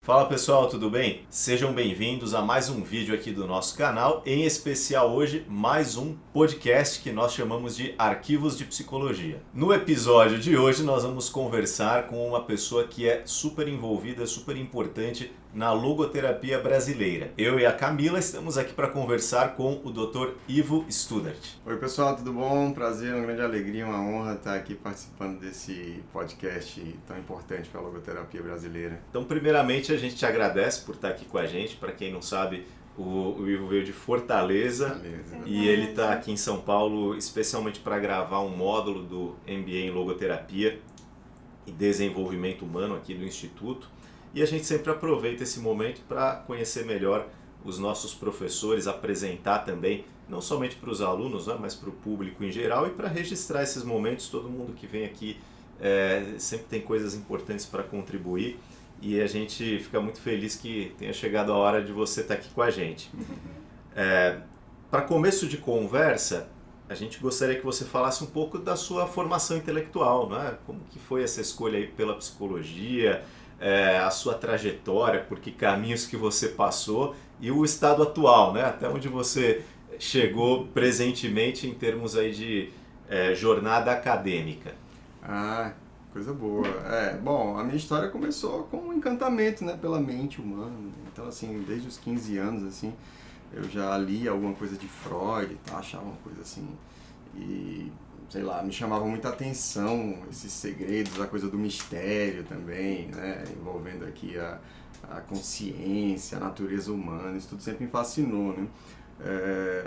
Fala pessoal, tudo bem? Sejam bem-vindos a mais um vídeo aqui do nosso canal, em especial hoje mais um podcast que nós chamamos de Arquivos de Psicologia. No episódio de hoje nós vamos conversar com uma pessoa que é super envolvida, super importante na logoterapia brasileira. Eu e a Camila estamos aqui para conversar com o Dr. Ivo Studart. Oi pessoal, tudo bom? Prazer, uma grande alegria, uma honra estar aqui participando desse podcast tão importante para a logoterapia brasileira. Então, primeiramente, a gente te agradece por estar aqui com a gente. Para quem não sabe, o Ivo veio de Fortaleza e ele está aqui em São Paulo especialmente para gravar um módulo do MBA em Logoterapia e Desenvolvimento Humano aqui do Instituto. E a gente sempre aproveita esse momento para conhecer melhor os nossos professores, apresentar também, não somente para os alunos, né, mas para o público em geral e para registrar esses momentos. Todo mundo que vem aqui sempre tem coisas importantes para contribuir e a gente fica muito feliz que tenha chegado a hora de você estar aqui com a gente. Para começo de conversa, a gente gostaria que você falasse um pouco da sua formação intelectual, né? Como que foi essa escolha aí pela psicologia, a sua trajetória, por que caminhos que você passou e o estado atual, né? Até onde você chegou presentemente em termos aí de jornada acadêmica. Ah, coisa boa. Bom, a minha história começou com um encantamento, né, pela mente humana. Então, assim, desde os 15 anos, assim, eu já li alguma coisa de Freud, tá? Achava uma coisa assim, e sei lá, me chamava muita atenção esses segredos, a coisa do mistério também, né, envolvendo aqui a consciência, a natureza humana, isso tudo sempre me fascinou, né.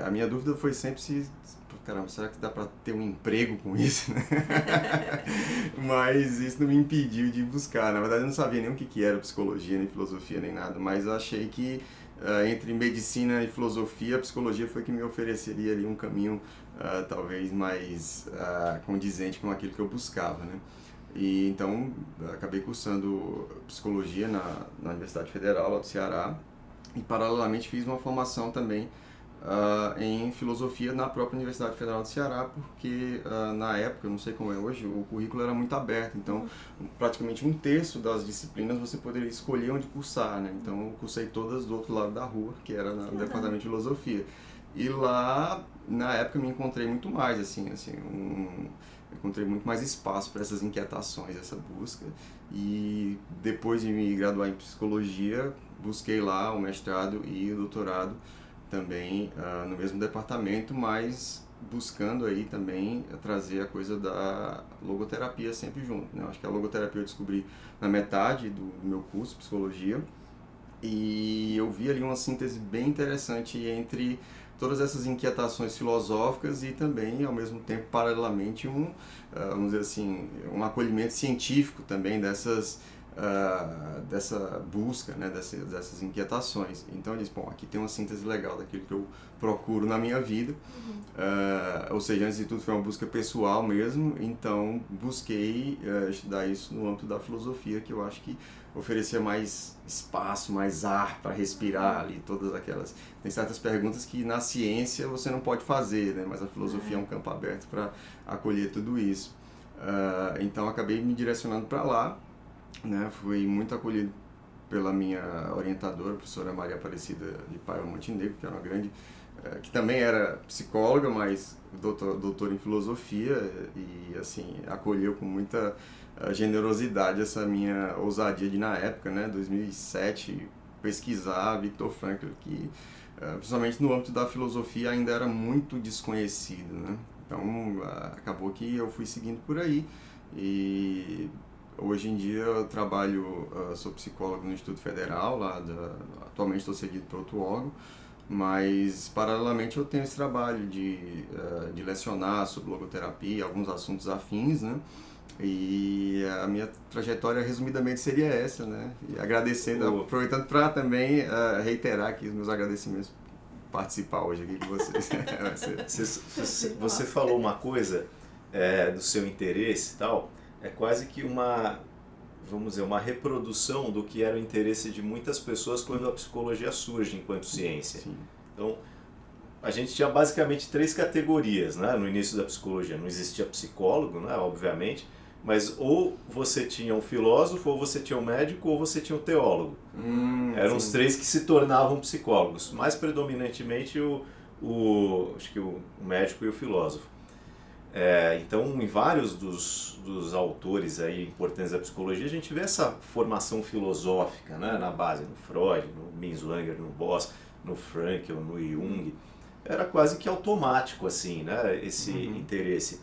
A minha dúvida foi sempre caramba, será que dá para ter um emprego com isso, né? Mas isso não me impediu de buscar. Na verdade, eu não sabia nem o que era psicologia, nem filosofia, nem nada, mas eu achei que entre medicina e filosofia, a psicologia foi que me ofereceria ali um caminho talvez mais condizente com aquilo que eu buscava, né? E então, acabei cursando psicologia na Universidade Federal lá do Ceará e, paralelamente, fiz uma formação também em filosofia na própria Universidade Federal do Ceará, porque na época, eu não sei como é hoje, o currículo era muito aberto, então praticamente um terço das disciplinas você poderia escolher onde cursar, né? Então eu cursei todas do outro lado da rua, que era no departamento de filosofia. E lá, na época, me encontrei muito mais, encontrei muito mais espaço para essas inquietações, essa busca. E depois de me graduar em psicologia, busquei lá o mestrado e o doutorado também no mesmo departamento, mas buscando aí também trazer a coisa da logoterapia sempre junto, né? Acho que a logoterapia eu descobri na metade do meu curso, psicologia, e eu vi ali uma síntese bem interessante entre todas essas inquietações filosóficas e também, ao mesmo tempo, paralelamente, vamos dizer assim, um acolhimento científico também dessa busca, né, dessas inquietações. Então eu disse, bom, aqui tem uma síntese legal daquilo que eu procuro na minha vida, ou seja, antes de tudo foi uma busca pessoal mesmo, então busquei estudar isso no âmbito da filosofia, que eu acho que oferecia mais espaço, mais ar para respirar ali, todas aquelas... Tem certas perguntas que na ciência você não pode fazer, né, mas a filosofia é um campo aberto para acolher tudo isso. Então acabei me direcionando para lá, né, fui muito acolhido pela minha orientadora, a professora Maria Aparecida de Paiva Montenegro, que era uma grande, que também era psicóloga, mas doutora em filosofia, e assim, acolheu com muita generosidade essa minha ousadia de, na época, né, 2007, pesquisar Viktor Frankl, que principalmente no âmbito da filosofia ainda era muito desconhecido, né? Então acabou que eu fui seguindo por aí, e hoje em dia eu trabalho, sou psicólogo no Instituto Federal, atualmente estou seguido por outro órgão, mas paralelamente eu tenho esse trabalho de lecionar sobre logoterapia, alguns assuntos afins, né? E a minha trajetória resumidamente seria essa, né? E agradecendo, aproveitando para também reiterar aqui os meus agradecimentos por participar hoje aqui com vocês. Você falou uma coisa do seu interesse e tal, é quase que vamos dizer, uma reprodução do que era o interesse de muitas pessoas quando a psicologia surge enquanto ciência. Sim. Então, a gente tinha basicamente 3 categorias, né, no início da psicologia. Não existia psicólogo, né, obviamente, mas ou você tinha um filósofo, ou você tinha um médico, ou você tinha um teólogo. Eram os três que se tornavam psicólogos, mais predominantemente acho que o médico e o filósofo. Então, em vários dos autores aí importantes da psicologia, a gente vê essa formação filosófica, né, na base, no Freud, no Binswanger, no Boss, no Frankl, no Jung. Era quase que automático, assim, né, esse interesse.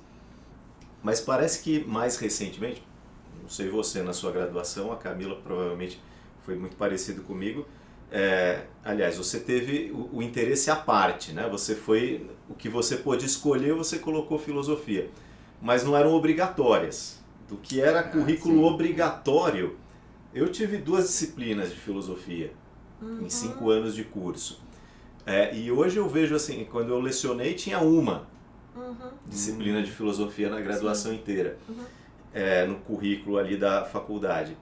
Mas parece que mais recentemente, não sei você na sua graduação, a Camila provavelmente foi muito parecido comigo. Aliás, você teve o interesse à parte, né? Você foi o que você pôde escolher, você colocou filosofia, mas não eram obrigatórias. Do que era currículo obrigatório, eu tive 2 disciplinas de filosofia em 5 anos de curso. E hoje eu vejo assim, quando eu lecionei tinha uma disciplina de filosofia na graduação inteira, no currículo ali da faculdade.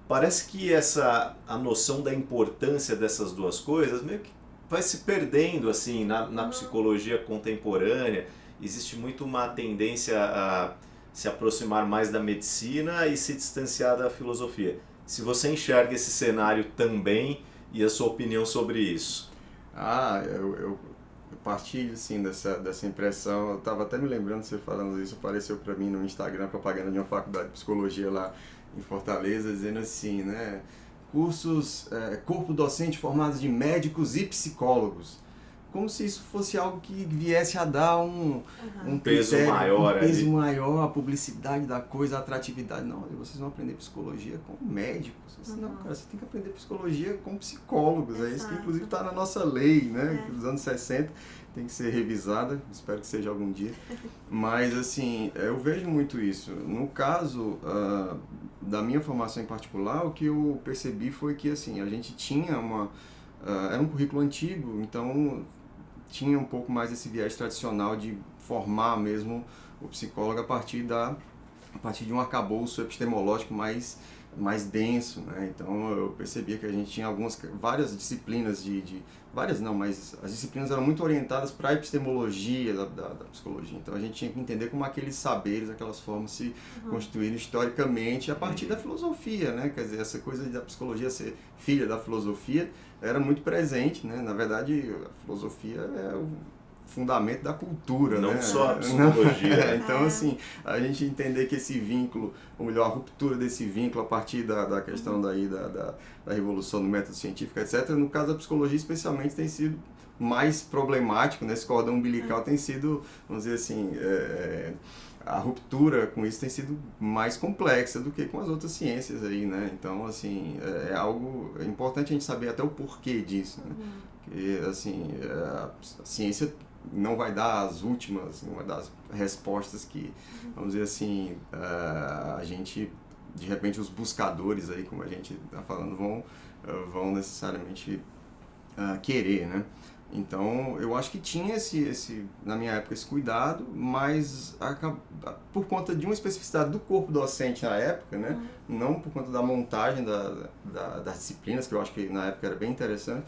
Parece que a noção da importância dessas 2 coisas meio que vai se perdendo assim na psicologia contemporânea. Existe muito uma tendência a se aproximar mais da medicina e se distanciar da filosofia. Se você enxerga esse cenário também e a sua opinião sobre isso. Eu partilho assim, dessa impressão. Eu estava até me lembrando de você falando isso, apareceu para mim no Instagram, propaganda de uma faculdade de psicologia lá em Fortaleza, dizendo assim, né, cursos, corpo docente formados de médicos e psicólogos, como se isso fosse algo que viesse a dar um peso critério, maior, um peso maior, a publicidade da coisa, a atratividade. Não, vocês vão aprender psicologia com médicos. Não, cara, você tem que aprender psicologia com psicólogos. É isso que inclusive está na nossa lei, né, dos anos 60. Tem que ser revisada, espero que seja algum dia. Mas, assim, eu vejo muito isso. No caso da minha formação em particular, o que eu percebi foi que, assim, a gente tinha era um currículo antigo, então tinha um pouco mais esse viés tradicional de formar mesmo o psicólogo a partir de um arcabouço epistemológico mais denso, né? Então eu percebia que a gente tinha várias disciplinas várias não, mas as disciplinas eram muito orientadas para a epistemologia da psicologia. Então a gente tinha que entender como aqueles saberes, aquelas formas se constituíram historicamente a partir da filosofia, né? Quer dizer, essa coisa da psicologia ser filha da filosofia era muito presente, né? Na verdade, a filosofia é o fundamento da cultura, não né? só a psicologia. Então, assim, a gente entender que esse vínculo, ou melhor, a ruptura desse vínculo a partir da questão da revolução do método científico, etc., no caso da psicologia especialmente tem sido mais problemático, né? Esse cordão umbilical tem sido, vamos dizer assim, a ruptura com isso tem sido mais complexa do que com as outras ciências aí, né? Então, assim, é algo importante a gente saber até o porquê disso, né? Porque, assim, a ciência não vai dar as últimas, não vai dar as respostas que, vamos dizer assim, a gente, de repente, os buscadores aí, como a gente está falando, vão necessariamente querer, né? Então, eu acho que tinha na minha época, esse cuidado, mas por conta de uma especificidade do corpo docente na época, né? Não por conta da montagem das disciplinas, que eu acho que na época era bem interessante,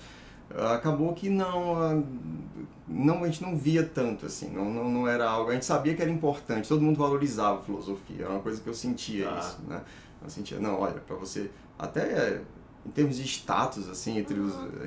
acabou que a gente não via tanto, assim, não era algo, a gente sabia que era importante, todo mundo valorizava a filosofia, era uma coisa que eu sentia isso, né? Eu sentia, não, olha, para você, até em termos de status, assim,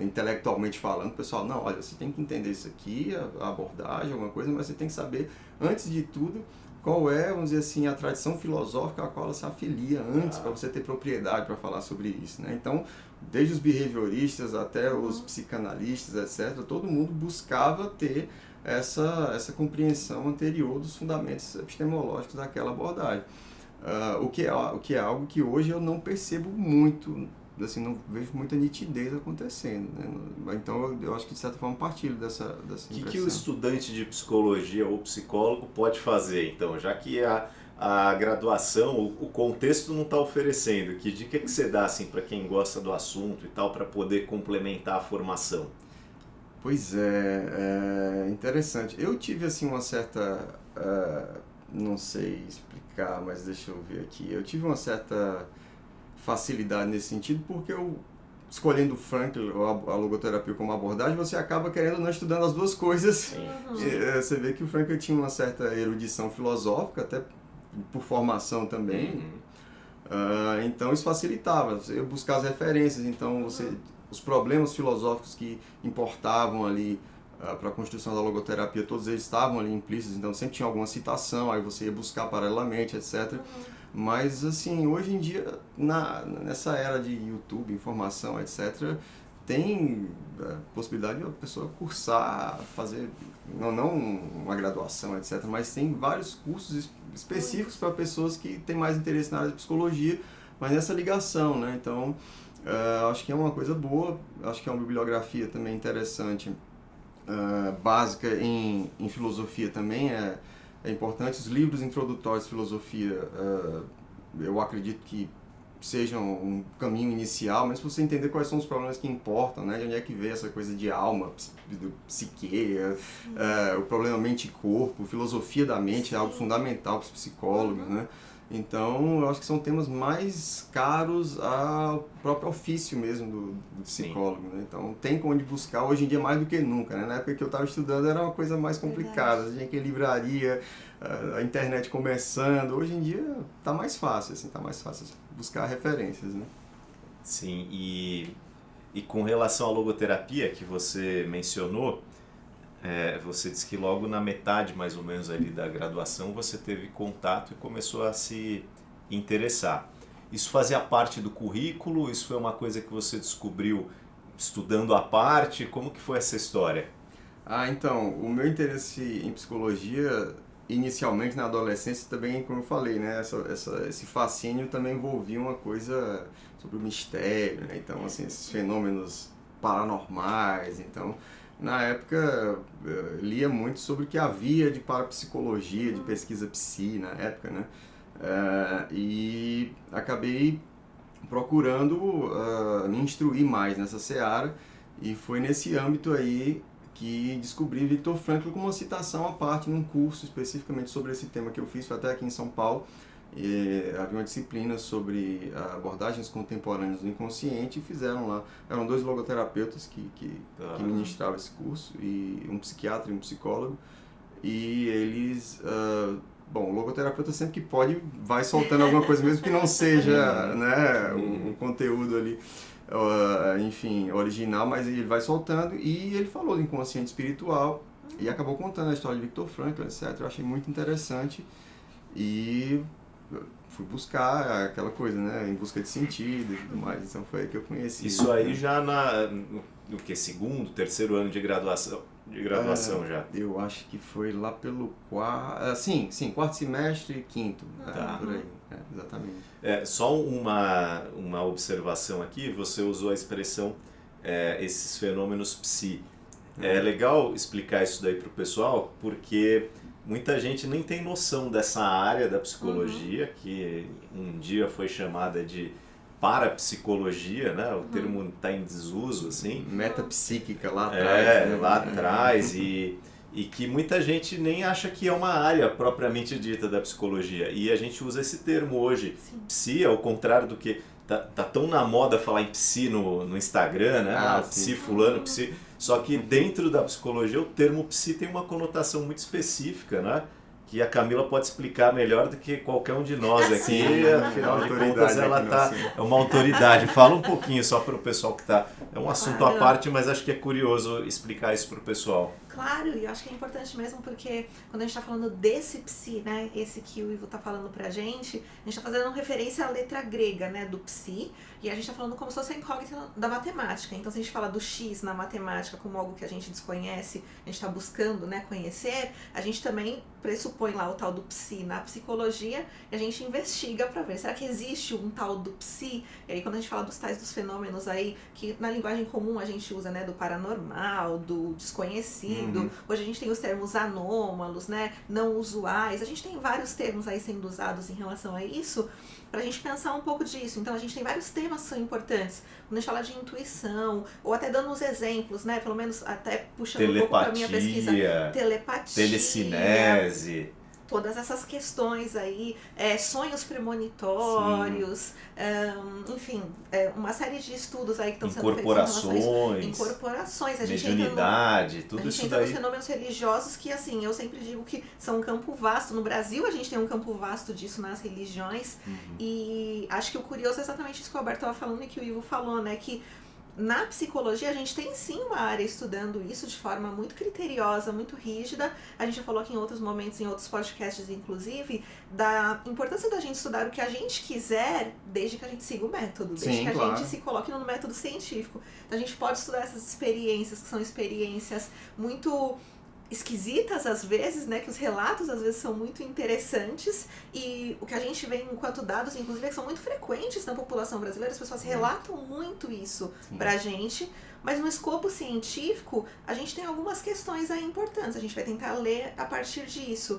intelectualmente falando, o pessoal, não, olha, você tem que entender isso aqui, a abordagem, alguma coisa, mas você tem que saber, antes de tudo, qual é, vamos dizer assim, a tradição filosófica a qual ela se afilia antes, para você ter propriedade para falar sobre isso, né? Então, desde os behavioristas até os psicanalistas, etc., todo mundo buscava ter essa compreensão anterior dos fundamentos epistemológicos daquela abordagem. O que é algo que hoje eu não percebo muito, assim, não vejo muita nitidez acontecendo, né? Então eu acho que de certa forma partilho dessa impressão. O que o estudante de psicologia ou psicólogo pode fazer, então, já que a graduação, o contexto não está oferecendo? Que dica que você dá assim, para quem gosta do assunto e tal, para poder complementar a formação? Pois é interessante. Eu tive assim uma certa, não sei explicar, mas deixa eu ver aqui. Eu tive uma certa facilidade nesse sentido, porque eu, escolhendo o Frankl ou a logoterapia como abordagem, você acaba querendo não estudando as duas coisas. Você vê que o Frankl tinha uma certa erudição filosófica, até por formação também. Então isso facilitava, você buscar as referências, então os problemas filosóficos que importavam ali para a construção da logoterapia, todos eles estavam ali implícitos, então sempre tinha alguma citação, aí você ia buscar paralelamente, etc. Mas assim, hoje em dia, nessa era de YouTube, informação, etc., tem a possibilidade de uma pessoa cursar, fazer, não uma graduação, etc., mas tem vários cursos específicos para pessoas que têm mais interesse na área de psicologia, mas nessa ligação, né? Então, acho que é uma coisa boa, acho que é uma bibliografia também interessante, básica em filosofia também é importante. Os livros introdutórios de filosofia, eu acredito que sejam um caminho inicial, mas se você entender quais são os problemas que importam, né, de onde é que veio essa coisa de alma, psique, o problema mente e corpo, filosofia da mente é algo fundamental para os psicólogos, né? Então, eu acho que são temas mais caros ao próprio ofício mesmo do psicólogo, né? Então, tem onde buscar hoje em dia mais do que nunca, né? Na época que eu estava estudando era uma coisa mais complicada, a gente tinha livraria, a internet começando. Hoje em dia está mais fácil, assim, tá mais fácil buscar referências, né? Sim, e com relação à logoterapia que você mencionou, você disse que logo na metade, mais ou menos, ali da graduação, você teve contato e começou a se interessar. Isso fazia parte do currículo? Isso foi uma coisa que você descobriu estudando à parte? Como que foi essa história? Então, o meu interesse em psicologia, inicialmente na adolescência, também, como eu falei, né, esse fascínio também envolvia uma coisa sobre o mistério, né? Então, assim, esses fenômenos paranormais, então... Na época, eu lia muito sobre o que havia de parapsicologia, de pesquisa psi na época, né? E acabei procurando me instruir mais nessa seara, e foi nesse âmbito aí que descobri Viktor Frankl com uma citação à parte num curso especificamente sobre esse tema que eu fiz, foi até aqui em São Paulo. Havia uma disciplina sobre abordagens contemporâneas do inconsciente e fizeram lá, eram 2 logoterapeutas que ministravam esse curso, e um psiquiatra e um psicólogo, e eles, o logoterapeuta sempre que pode vai soltando alguma coisa, mesmo que não seja, né, um conteúdo ali, enfim, original, mas ele vai soltando, e ele falou do inconsciente espiritual e acabou contando a história de Viktor Frankl, etc. Eu achei muito interessante e fui buscar aquela coisa, né, em busca de sentido e tudo mais, então foi aí que eu conheci. Isso aí já no que, segundo, terceiro ano de graduação já? Eu acho que foi lá pelo quarto semestre e quinto, por aí, exatamente. Só uma observação aqui, você usou a expressão esses fenômenos psi. É legal explicar isso daí para o pessoal, porque muita gente nem tem noção dessa área da psicologia, que um dia foi chamada de parapsicologia, né? O termo está em desuso, assim. Metapsíquica lá atrás. Lá atrás, e que muita gente nem acha que é uma área propriamente dita da psicologia. E a gente usa esse termo hoje. Sim. Psi, ao contrário do que... Tá tão na moda falar em psi no Instagram, né? Psi fulano, psi... Só que dentro da psicologia o termo psi tem uma conotação muito específica, né? Que a Camila pode explicar melhor do que qualquer um de nós aqui. Afinal de contas, ela é uma autoridade. Fala um pouquinho só para o pessoal que está... É um assunto à parte, mas acho que é curioso explicar isso para o pessoal. Claro, e eu acho que é importante mesmo porque quando a gente está falando desse psi, né, esse que o Ivo está falando pra gente, a gente está fazendo referência à letra grega, né, do psi, e a gente está falando como se fosse a incógnita da matemática. Então, se a gente fala do x na matemática como algo que a gente desconhece, a gente está buscando, né, conhecer, a gente também pressupõe lá o tal do psi na psicologia e a gente investiga para ver, será que existe um tal do psi? E aí, quando a gente fala dos tais dos fenômenos aí, que na linguagem comum a gente usa, né, do paranormal, do desconhecido, hoje a gente tem os termos anômalos, né, não usuais, a gente tem vários termos aí sendo usados em relação a isso, para a gente pensar um pouco disso. Então a gente tem vários temas que são importantes, quando a gente fala de intuição, ou até dando uns exemplos, né, pelo menos até puxando um pouco para a minha pesquisa, telepatia, telecinese. todas essas questões aí, sonhos premonitórios, enfim, uma série de estudos aí que estão sendo feitos em relação a isso. Incorporações, a gente mediunidade, tudo isso daí. A gente entra nos fenômenos religiosos que, assim, eu sempre digo que são um campo vasto. No Brasil a gente tem um campo vasto disso nas religiões, e acho que o curioso é exatamente isso que o Alberto estava falando e que o Ivo falou, né, que na psicologia a gente tem sim uma área estudando isso de forma muito criteriosa, muito rígida. A gente já falou aqui em outros momentos, em outros podcasts inclusive, da importância da gente estudar o que a gente quiser, desde que a gente siga o método, desde que a gente se coloque no método científico. Então a gente pode estudar essas experiências, que são experiências muito esquisitas às vezes, né, que os relatos às vezes são muito interessantes, e o que a gente vê enquanto dados, inclusive, é que são muito frequentes na população brasileira, as pessoas relatam muito isso pra gente, mas no escopo científico a gente tem algumas questões aí importantes, a gente vai tentar ler a partir disso.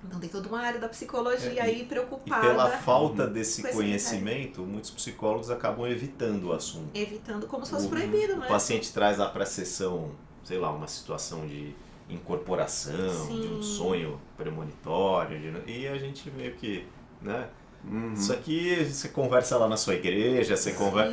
Então tem toda uma área da psicologia aí preocupada. E pela falta desse conhecimento, muitos psicólogos acabam evitando o assunto. Evitando como se fosse proibido, né? O paciente traz lá pra sessão, sei lá, uma situação de incorporação, de um sonho premonitório, e a gente meio que, né? Isso aqui você conversa lá na sua igreja, você conversa,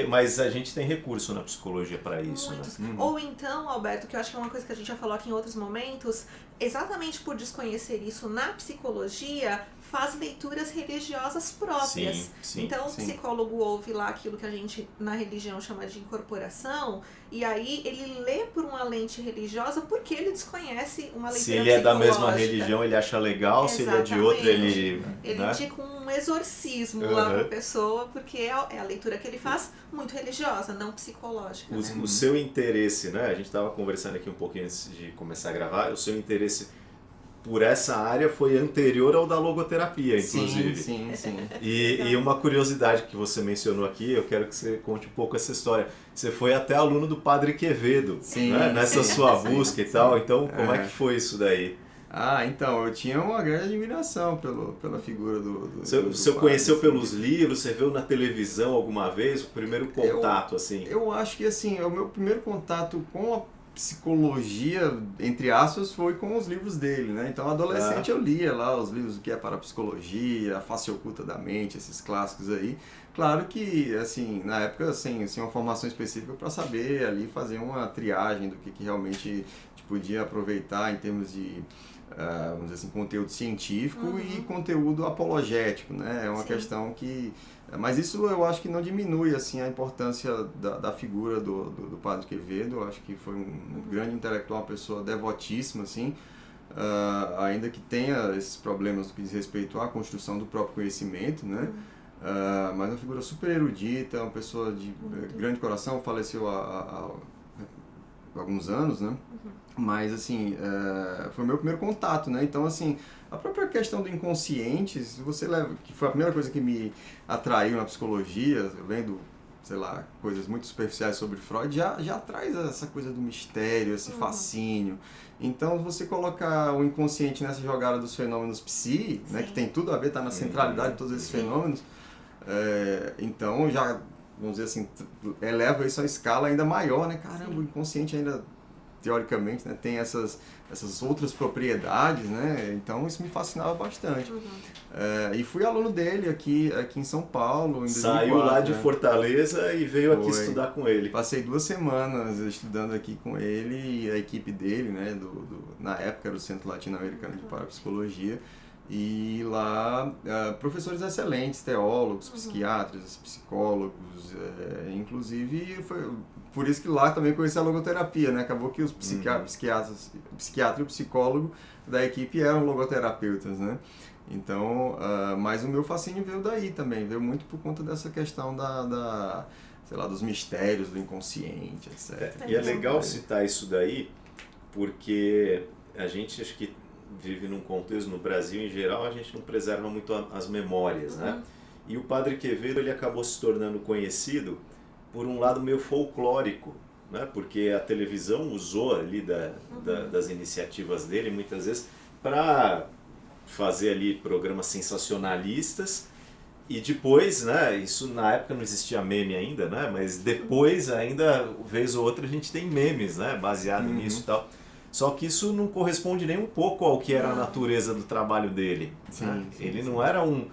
mas a gente tem recurso na psicologia para isso, né? Ou então, Alberto, que eu acho que é uma coisa que a gente já falou aqui em outros momentos, exatamente por desconhecer isso na psicologia, faz leituras religiosas próprias. Sim, então, o psicólogo ouve lá aquilo que a gente na religião chama de incorporação, e aí ele lê por uma lente religiosa porque ele desconhece uma leitura Se ele é da mesma religião, ele acha legal, se ele é de outra, ele indica um exorcismo lá pra pessoa, porque é a leitura que ele faz muito religiosa, não psicológica. O seu interesse, né? A gente estava conversando aqui um pouquinho antes de começar a gravar, o seu interesse por essa área foi anterior ao da logoterapia, inclusive. Sim. E uma curiosidade que você mencionou aqui, eu quero que você conte um pouco essa história. Você foi até aluno do Padre Quevedo, né? Nessa sua busca e tal. Então, como é que foi isso daí? Então, eu tinha uma grande admiração pela figura do Você conheceu pelos livros, você viu na televisão alguma vez, o primeiro contato, assim? Eu acho que, assim, o meu primeiro contato com a psicologia, entre aspas, foi com os livros dele, né? Então, adolescente eu lia lá os livros do que é parapsicologia, A Face Oculta da Mente, esses clássicos aí. Claro que, assim, na época, assim uma formação específica para saber ali fazer uma triagem do que realmente a gente podia aproveitar em termos de, vamos dizer assim, conteúdo científico e conteúdo apologético, né? É uma questão que... Mas isso eu acho que não diminui assim, a importância da figura do Padre Quevedo. Eu acho que foi um grande intelectual, uma pessoa devotíssima, assim, ainda que tenha esses problemas no que diz respeito à construção do próprio conhecimento, né? Mas uma figura super erudita, uma pessoa de grande coração, faleceu há alguns anos, né? Mas, assim, foi o meu primeiro contato, né? Então, assim, a própria questão do inconsciente, se você leva, que foi a primeira coisa que me atraiu na psicologia, lendo, sei lá, coisas muito superficiais sobre Freud, já traz essa coisa do mistério, esse fascínio. Então, você colocar o inconsciente nessa jogada dos fenômenos psi, né, que tem tudo a ver, está na centralidade de todos esses fenômenos, então já, vamos dizer assim, eleva isso a escala ainda maior, né? Caramba, o inconsciente ainda, teoricamente, né, tem essas outras propriedades, né? Então isso me fascinava bastante. E fui aluno dele aqui em São Paulo, em 2004. Saiu lá de Fortaleza e veio aqui estudar com ele. Passei 2 semanas estudando aqui com ele e a equipe dele, né? Na época era o Centro Latino-Americano de Parapsicologia. E lá, professores excelentes, teólogos, psiquiatras, psicólogos, inclusive foi por isso que lá também conheci a logoterapia, né? Acabou que os psiquiatra e o psicólogo da equipe eram logoterapeutas, né? Então, mas o meu fascínio veio daí também, veio muito por conta dessa questão sei lá, dos mistérios do inconsciente, etc. E é legal citar isso daí, porque a gente, acho que vive num contexto, no Brasil em geral, a gente não preserva muito as memórias, né? E o Padre Quevedo, ele acabou se tornando conhecido por um lado meio folclórico, né? Porque a televisão usou ali das iniciativas dele, muitas vezes, para fazer ali programas sensacionalistas. E depois, né, isso na época não existia meme ainda, né? Mas depois, ainda, vez ou outra, a gente tem memes, né? Baseado nisso e tal. Só que isso não corresponde nem um pouco ao que era a natureza do trabalho dele. Sim, Né? sim, Ele sim. não era um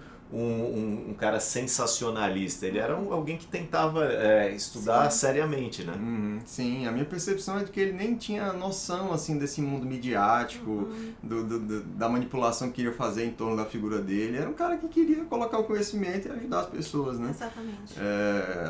cara sensacionalista, ele era alguém que tentava estudar seriamente, né? Sim, a minha percepção é de que ele nem tinha noção assim desse mundo midiático, da manipulação que queria fazer em torno da figura dele. Era um cara que queria colocar o conhecimento e ajudar as pessoas, né? Exatamente.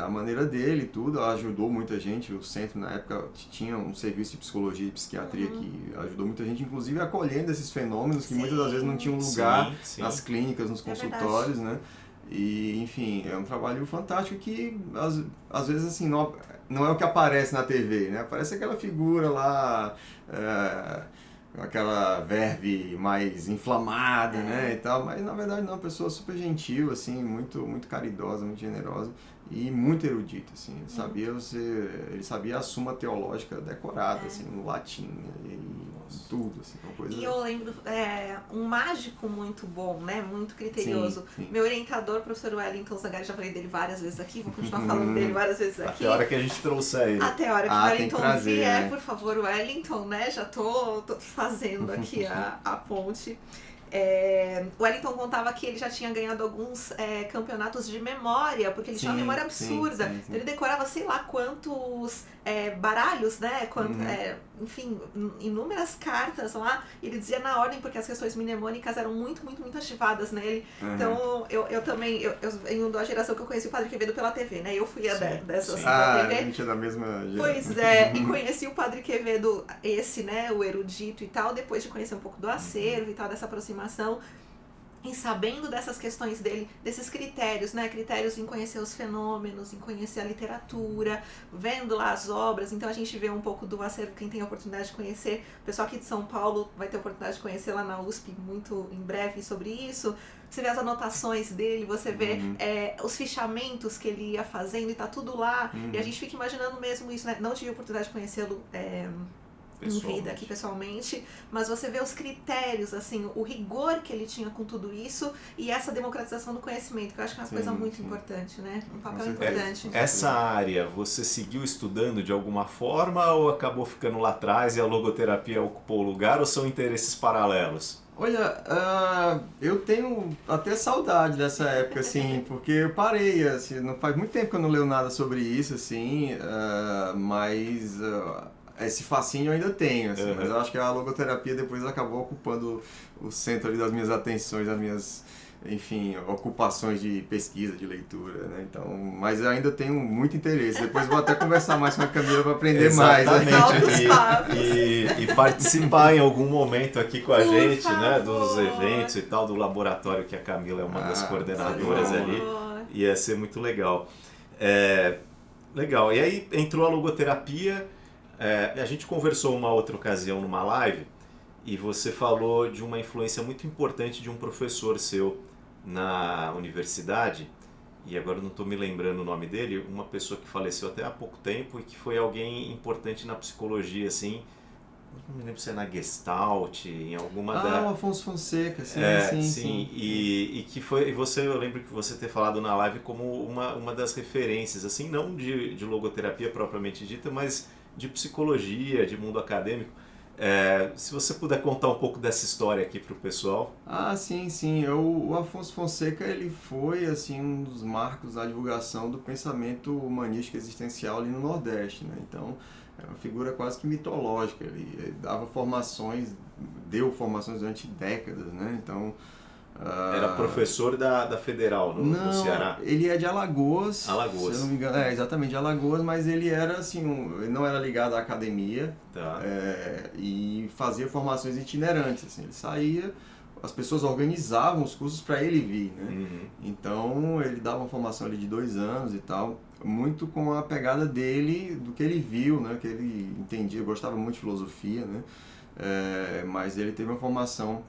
A maneira dele e tudo ajudou muita gente. O centro na época tinha um serviço de psicologia e psiquiatria que ajudou muita gente, inclusive acolhendo esses fênomenos que muitas das vezes não tinham lugar nas clínicas, nos consultórios, né? E, enfim, é um trabalho fantástico que, às vezes, assim, não é o que aparece na TV, né? Aparece aquela figura lá, aquela verve mais inflamada, né, e tal, mas, na verdade, não, uma pessoa super gentil, assim, muito, muito caridosa, muito generosa e muito erudita, assim. Ele sabia a Suma Teológica decorada, assim, no latim, né, e tudo, assim, uma coisa... E eu lembro, um mágico muito bom, né, muito criterioso. Sim. Meu orientador, professor Wellington Zagari, já falei dele várias vezes aqui, vou continuar falando dele várias vezes aqui. Até a hora que a gente trouxer ele. Até a hora que o tem Wellington que trazer, vier, né? por favor, Wellington, né, já tô fazendo aqui a ponte. O Wellington contava que ele já tinha ganhado alguns campeonatos de memória, porque ele tinha uma memória absurda. Sim. Então ele decorava sei lá quantos baralhos, né? Enfim, inúmeras cartas lá. E ele dizia na ordem, porque as questões mnemônicas eram muito, muito, muito ativadas nele. Então eu também, eu venho da geração que eu conheci o Padre Quevedo pela TV, né? Eu fui dessas da TV. A gente é da mesma geração. Pois é, e conheci o Padre Quevedo, né, o erudito e tal, depois de conhecer um pouco do acervo e tal, dessa aproximação, e sabendo dessas questões dele, desses critérios, né, critérios em conhecer os fenômenos, em conhecer a literatura, vendo lá as obras. Então a gente vê um pouco do acervo, quem tem a oportunidade de conhecer, o pessoal aqui de São Paulo vai ter a oportunidade de conhecer lá na USP muito em breve sobre isso. Você vê as anotações dele, você vê os fichamentos que ele ia fazendo e tá tudo lá. E a gente fica imaginando mesmo isso, né? Não tive a oportunidade de conhecê-lo em vida aqui pessoalmente, mas você vê os critérios, assim, o rigor que ele tinha com tudo isso e essa democratização do conhecimento, que eu acho que é uma coisa muito importante, né? Um papel importante. Essa área, você seguiu estudando de alguma forma ou acabou ficando lá atrás e a logoterapia ocupou o lugar, ou são interesses paralelos? Olha, eu tenho até saudade dessa época, assim, porque eu parei, assim, não faz muito tempo que eu não leio nada sobre isso, assim, mas esse fascínio eu ainda tenho, assim, mas eu acho que a logoterapia depois acabou ocupando o centro ali das minhas atenções, das minhas, enfim, ocupações de pesquisa, de leitura, né? Então, mas eu ainda tenho muito interesse. Depois vou até conversar mais com a Camila para aprender mais. E participar em algum momento aqui com a gente, né? Dos eventos e tal, do laboratório, que a Camila é uma das coordenadoras ali. Ia ser muito legal. Legal. E aí entrou a logoterapia. A gente conversou uma outra ocasião numa live e você falou de uma influência muito importante de um professor seu na universidade, e agora eu não estou me lembrando o nome dele, uma pessoa que faleceu até há pouco tempo e que foi alguém importante na psicologia, assim, não me lembro se é na Gestalt, em alguma o Afonso Fonseca, sim. E que foi, eu lembro que você ter falado na live como uma das referências, assim, não de logoterapia propriamente dita, mas de psicologia, de mundo acadêmico. Se você puder contar um pouco dessa história aqui para o pessoal. Sim. O Afonso Fonseca, ele foi assim, um dos marcos da divulgação do pensamento humanístico existencial ali no Nordeste, né? Então, é uma figura quase que mitológica. Ele deu formações durante décadas, né? Então, era professor da Federal, no Ceará? Ele é de Alagoas. Se Alagoas. eu não me engano, exatamente, de Alagoas, mas ele era assim, ele não era ligado à academia, e fazia formações itinerantes, assim, ele saía, as pessoas organizavam os cursos para ele vir, né? Então ele dava uma formação ali de 2 anos e tal, muito com a pegada dele, do que ele viu, né? Que ele entendia, gostava muito de filosofia, né? Mas ele teve uma formação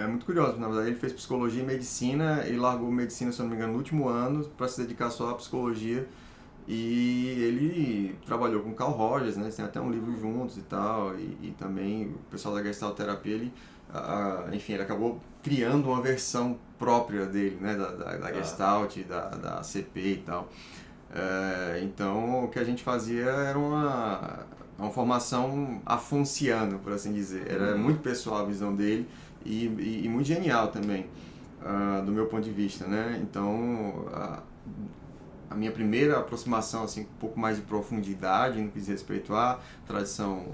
muito curioso, na verdade ele fez psicologia e medicina e largou medicina, se eu não me engano, no último ano para se dedicar só à psicologia, e ele trabalhou com Carl Rogers, né? Eles têm até um livro juntos e tal, e também o pessoal da Gestalt terapia, enfim, ele acabou criando uma versão própria dele, né? Da Gestalt, da CP e tal. Então, o que a gente fazia era uma formação afonciana, por assim dizer. Era muito pessoal a visão dele e muito genial também, do meu ponto de vista, né? Então, a minha primeira aproximação, assim, um pouco mais de profundidade no que diz respeito à tradição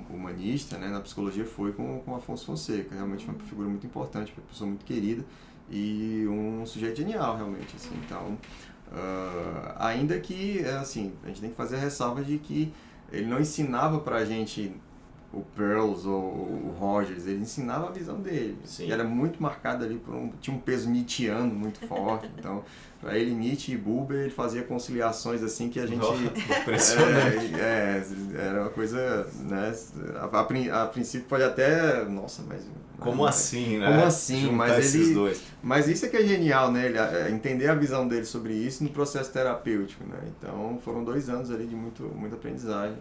humanista, né, na psicologia, foi com Afonso Fonseca. Realmente uma figura muito importante, uma pessoa muito querida e um sujeito genial, realmente, assim. Então, ainda que, assim, a gente tem que fazer a ressalva de que ele não ensinava pra gente o Pearls ou o Rogers, ele ensinava a visão dele. Sim. E era muito marcado ali tinha um peso nietzschiano muito forte. Então, para ele, Nietzsche e Buber, ele fazia conciliações assim que a gente... Impressionante. Era uma coisa, né? A princípio pode até... Nossa, mas... Como assim, né? Como assim? Juntar Mas esses dois. Mas isso é que é genial, né? Ele, entender a visão dele sobre isso no processo terapêutico, né? Então, foram 2 anos ali de muita aprendizagem.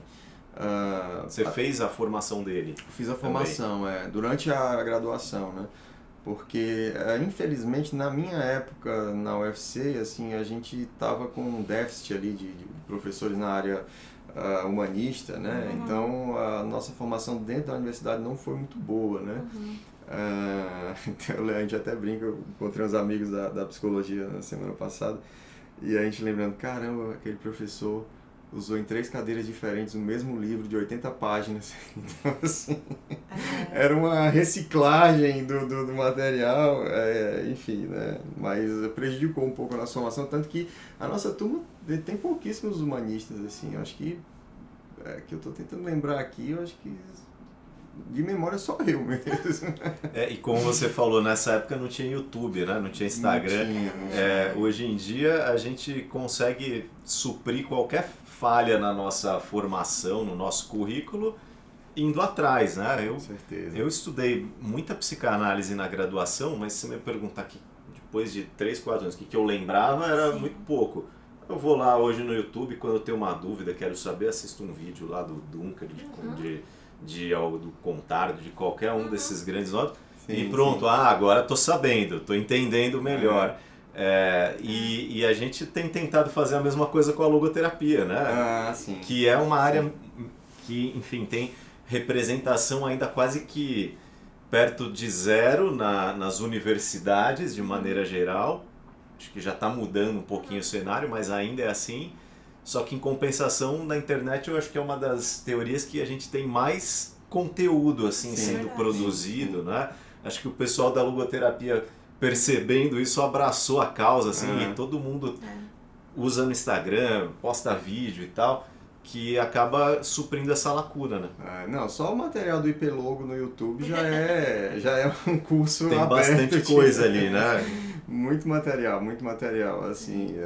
Você fez a formação dele? Fiz a formação, durante a graduação, né? Porque, infelizmente, na minha época na UFC, assim, a gente estava com um déficit ali de professores na área humanista, né? Uhum. Então, a nossa formação dentro da universidade não foi muito boa, né? Uhum. Então, a gente até brinca, eu encontrei uns amigos da psicologia na semana passada, e a gente lembrando, caramba, aquele professor usou em 3 cadeiras diferentes o mesmo livro de 80 páginas. Então, assim, era uma reciclagem do material, enfim, né? Mas prejudicou um pouco a nossa formação, tanto que a nossa turma tem pouquíssimos humanistas, assim. Eu acho que eu estou tentando lembrar aqui, eu acho que de memória só eu mesmo. E como você falou, nessa época não tinha YouTube, né? Não tinha Instagram. Não tinha. Hoje em dia a gente consegue suprir qualquer falha na nossa formação, no nosso currículo, indo atrás, né? Com certeza. Eu estudei muita psicanálise na graduação, mas se me perguntar que depois de 3, 4 anos, o que eu lembrava era Sim. muito pouco. Eu vou lá hoje no YouTube, quando eu tenho uma dúvida, quero saber, assisto um vídeo lá do Duncan, do Contardo, de qualquer um desses grandes nomes, e pronto, sim. agora estou sabendo, estou entendendo melhor. E a gente tem tentado fazer a mesma coisa com a logoterapia, né? Sim. Que é uma área que, enfim, tem representação ainda quase que perto de zero nas universidades, de maneira geral. Acho que já está mudando um pouquinho o cenário, mas ainda é assim. Só que em compensação, na internet eu acho que é uma das teorias que a gente tem mais conteúdo assim sendo produzido, né? Acho que o pessoal da logoterapia, percebendo isso, abraçou a causa, assim, e todo mundo usa no Instagram, posta vídeo e tal, que acaba suprindo essa lacuna, né? Não, só o material do IP Logo no YouTube já é um curso tem aberto. Tem bastante coisa ali, né? Muito material, assim,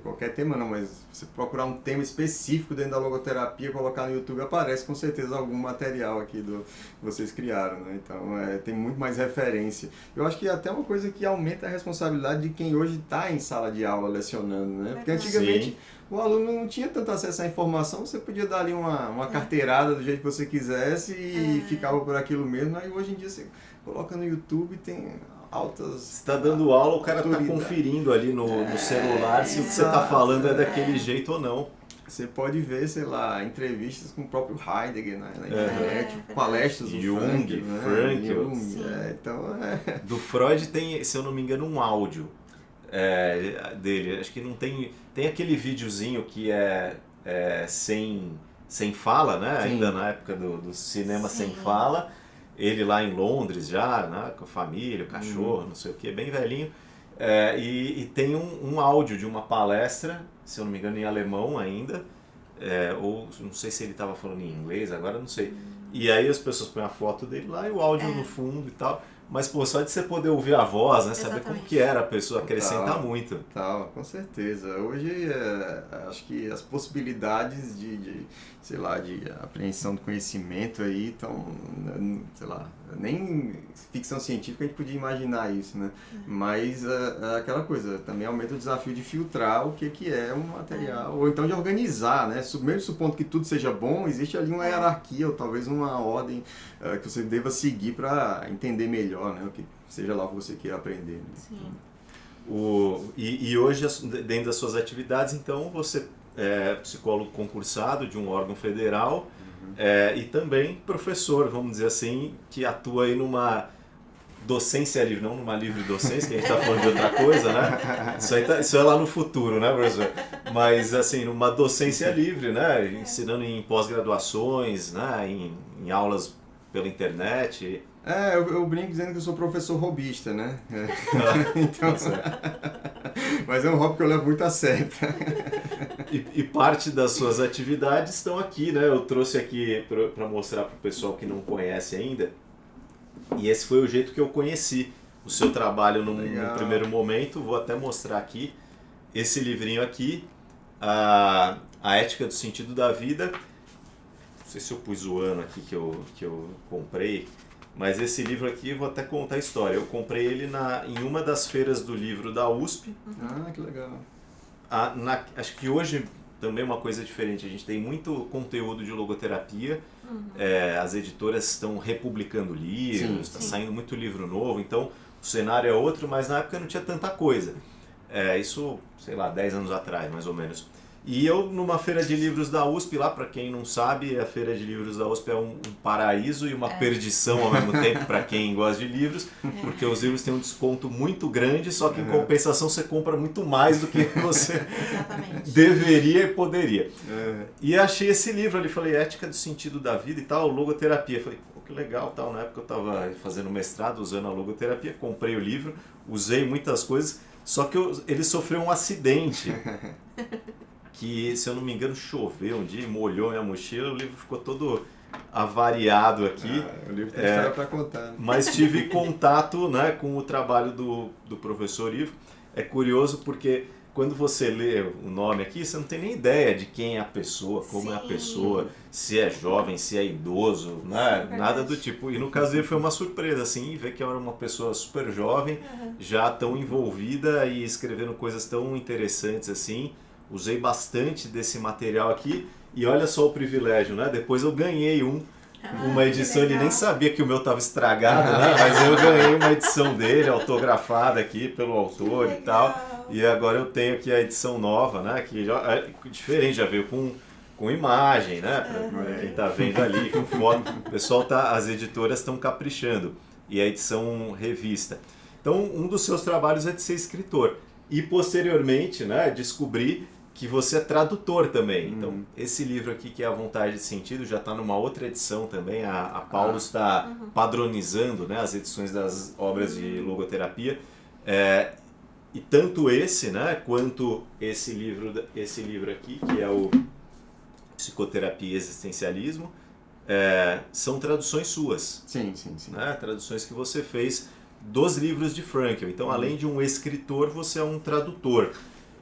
qualquer tema não, mas você procurar um tema específico dentro da logoterapia, colocar no YouTube, aparece com certeza algum material aqui que vocês criaram, né? Então, tem muito mais referência. Eu acho que é até uma coisa que aumenta a responsabilidade de quem hoje está em sala de aula lecionando, né? Porque antigamente o aluno não tinha tanto acesso à informação, você podia dar ali uma carteirada do jeito que você quisesse e ficava por aquilo mesmo. Aí hoje em dia você coloca no YouTube e tem altas... Você está dando aula, o cara está conferindo ali no celular se o que você está falando é daquele jeito ou não. Você pode ver, sei lá, entrevistas com o próprio Heidegger na internet, palestras do Jung, Frankl. Então, Do Freud tem, se eu não me engano, um áudio dele. Acho que não tem... Tem aquele videozinho que é sem fala, né? Sim. Ainda na época do cinema sem fala. Ele lá em Londres já, né? Com a família, o cachorro, não sei o que, bem velhinho. E tem um áudio de uma palestra, se eu não me engano, em alemão ainda. Ou não sei se ele estava falando em inglês, agora não sei. E aí as pessoas põem a foto dele lá e o áudio no fundo e tal. Mas, pô, só de você poder ouvir a voz, né? Saber como que era a pessoa, acrescenta muito. Com certeza. Hoje, acho que as possibilidades de apreensão do conhecimento aí estão, sei lá, nem ficção científica a gente podia imaginar isso, né? Mas aquela coisa, também aumenta o desafio de filtrar o que é um material, ou então de organizar, né? Mesmo supondo que tudo seja bom, existe ali uma hierarquia, ou talvez uma ordem que você deva seguir para entender melhor, né? O que seja lá o que você queira aprender. Né? Sim. E hoje, dentro das suas atividades, então, você é psicólogo concursado de um órgão federal e também professor, vamos dizer assim, que atua aí numa docência livre, não numa livre docência, que a gente está falando de outra coisa, né? Isso é lá no futuro, né, professor? Mas, assim, numa docência livre, né? Ensinando em pós-graduações, né? Em aulas pela internet. Eu brinco dizendo que eu sou professor robista, né? Então, mas é um hobby que eu levo muito a sério. E parte das suas atividades estão aqui, né? Eu trouxe aqui para mostrar para o pessoal que não conhece ainda. E esse foi o jeito que eu conheci o seu trabalho no primeiro momento. Vou até mostrar aqui esse livrinho aqui, A Ética do Sentido da Vida. Não sei se eu pus o ano aqui que eu comprei, mas esse livro aqui, eu vou até contar a história. Eu comprei ele em uma das feiras do livro da USP. Ah, que legal. Acho que hoje também é uma coisa diferente. A gente tem muito conteúdo de logoterapia. As editoras estão republicando livros, está saindo muito livro novo. Então, o cenário é outro, mas na época não tinha tanta coisa. Isso, sei lá, 10 anos atrás, mais ou menos. E eu, numa feira de livros da USP, lá, para quem não sabe, a feira de livros da USP é um paraíso e uma perdição ao mesmo tempo para quem gosta de livros, porque os livros têm um desconto muito grande, só que em compensação você compra muito mais do que você deveria e poderia. E achei esse livro ali, falei, Ética do Sentido da Vida e tal, logoterapia. Falei, pô, que legal, tal. Na época eu estava fazendo mestrado, usando a logoterapia, comprei o livro, usei muitas coisas, só que ele sofreu um acidente. Que, se eu não me engano, choveu um dia, molhou minha mochila, o livro ficou todo avariado aqui. O livro tem história para contar. Né? Mas tive contato, né, com o trabalho do professor Ivo. É curioso porque quando você lê o nome aqui, você não tem nem ideia de quem é a pessoa, como é a pessoa, se é jovem, se é idoso, né? Nada do tipo. E no caso dele foi uma surpresa, assim, ver que era uma pessoa super jovem, já tão envolvida e escrevendo coisas tão interessantes assim. Usei bastante desse material aqui e olha só o privilégio, né? Depois eu ganhei uma edição, ele nem sabia que o meu estava estragado, né? Mas eu ganhei uma edição dele, autografada aqui pelo autor e tal. E agora eu tenho aqui a edição nova, né? Que já é diferente, já veio com imagem, né? Pra quem tá vendo ali, com foto. O pessoal as editoras estão caprichando. E a edição revista. Então, um dos seus trabalhos é de ser escritor. E posteriormente, né, descobri que você é tradutor também. Então, esse livro aqui, que é A Vontade de Sentido, já está numa outra edição também. A Paulo está padronizando, né, as edições das obras de logoterapia. E tanto esse, né, quanto esse livro aqui, que é o Psicoterapia e Existencialismo, são traduções suas. Sim. Né, traduções que você fez dos livros de Frankl. Então, além de um escritor, você é um tradutor.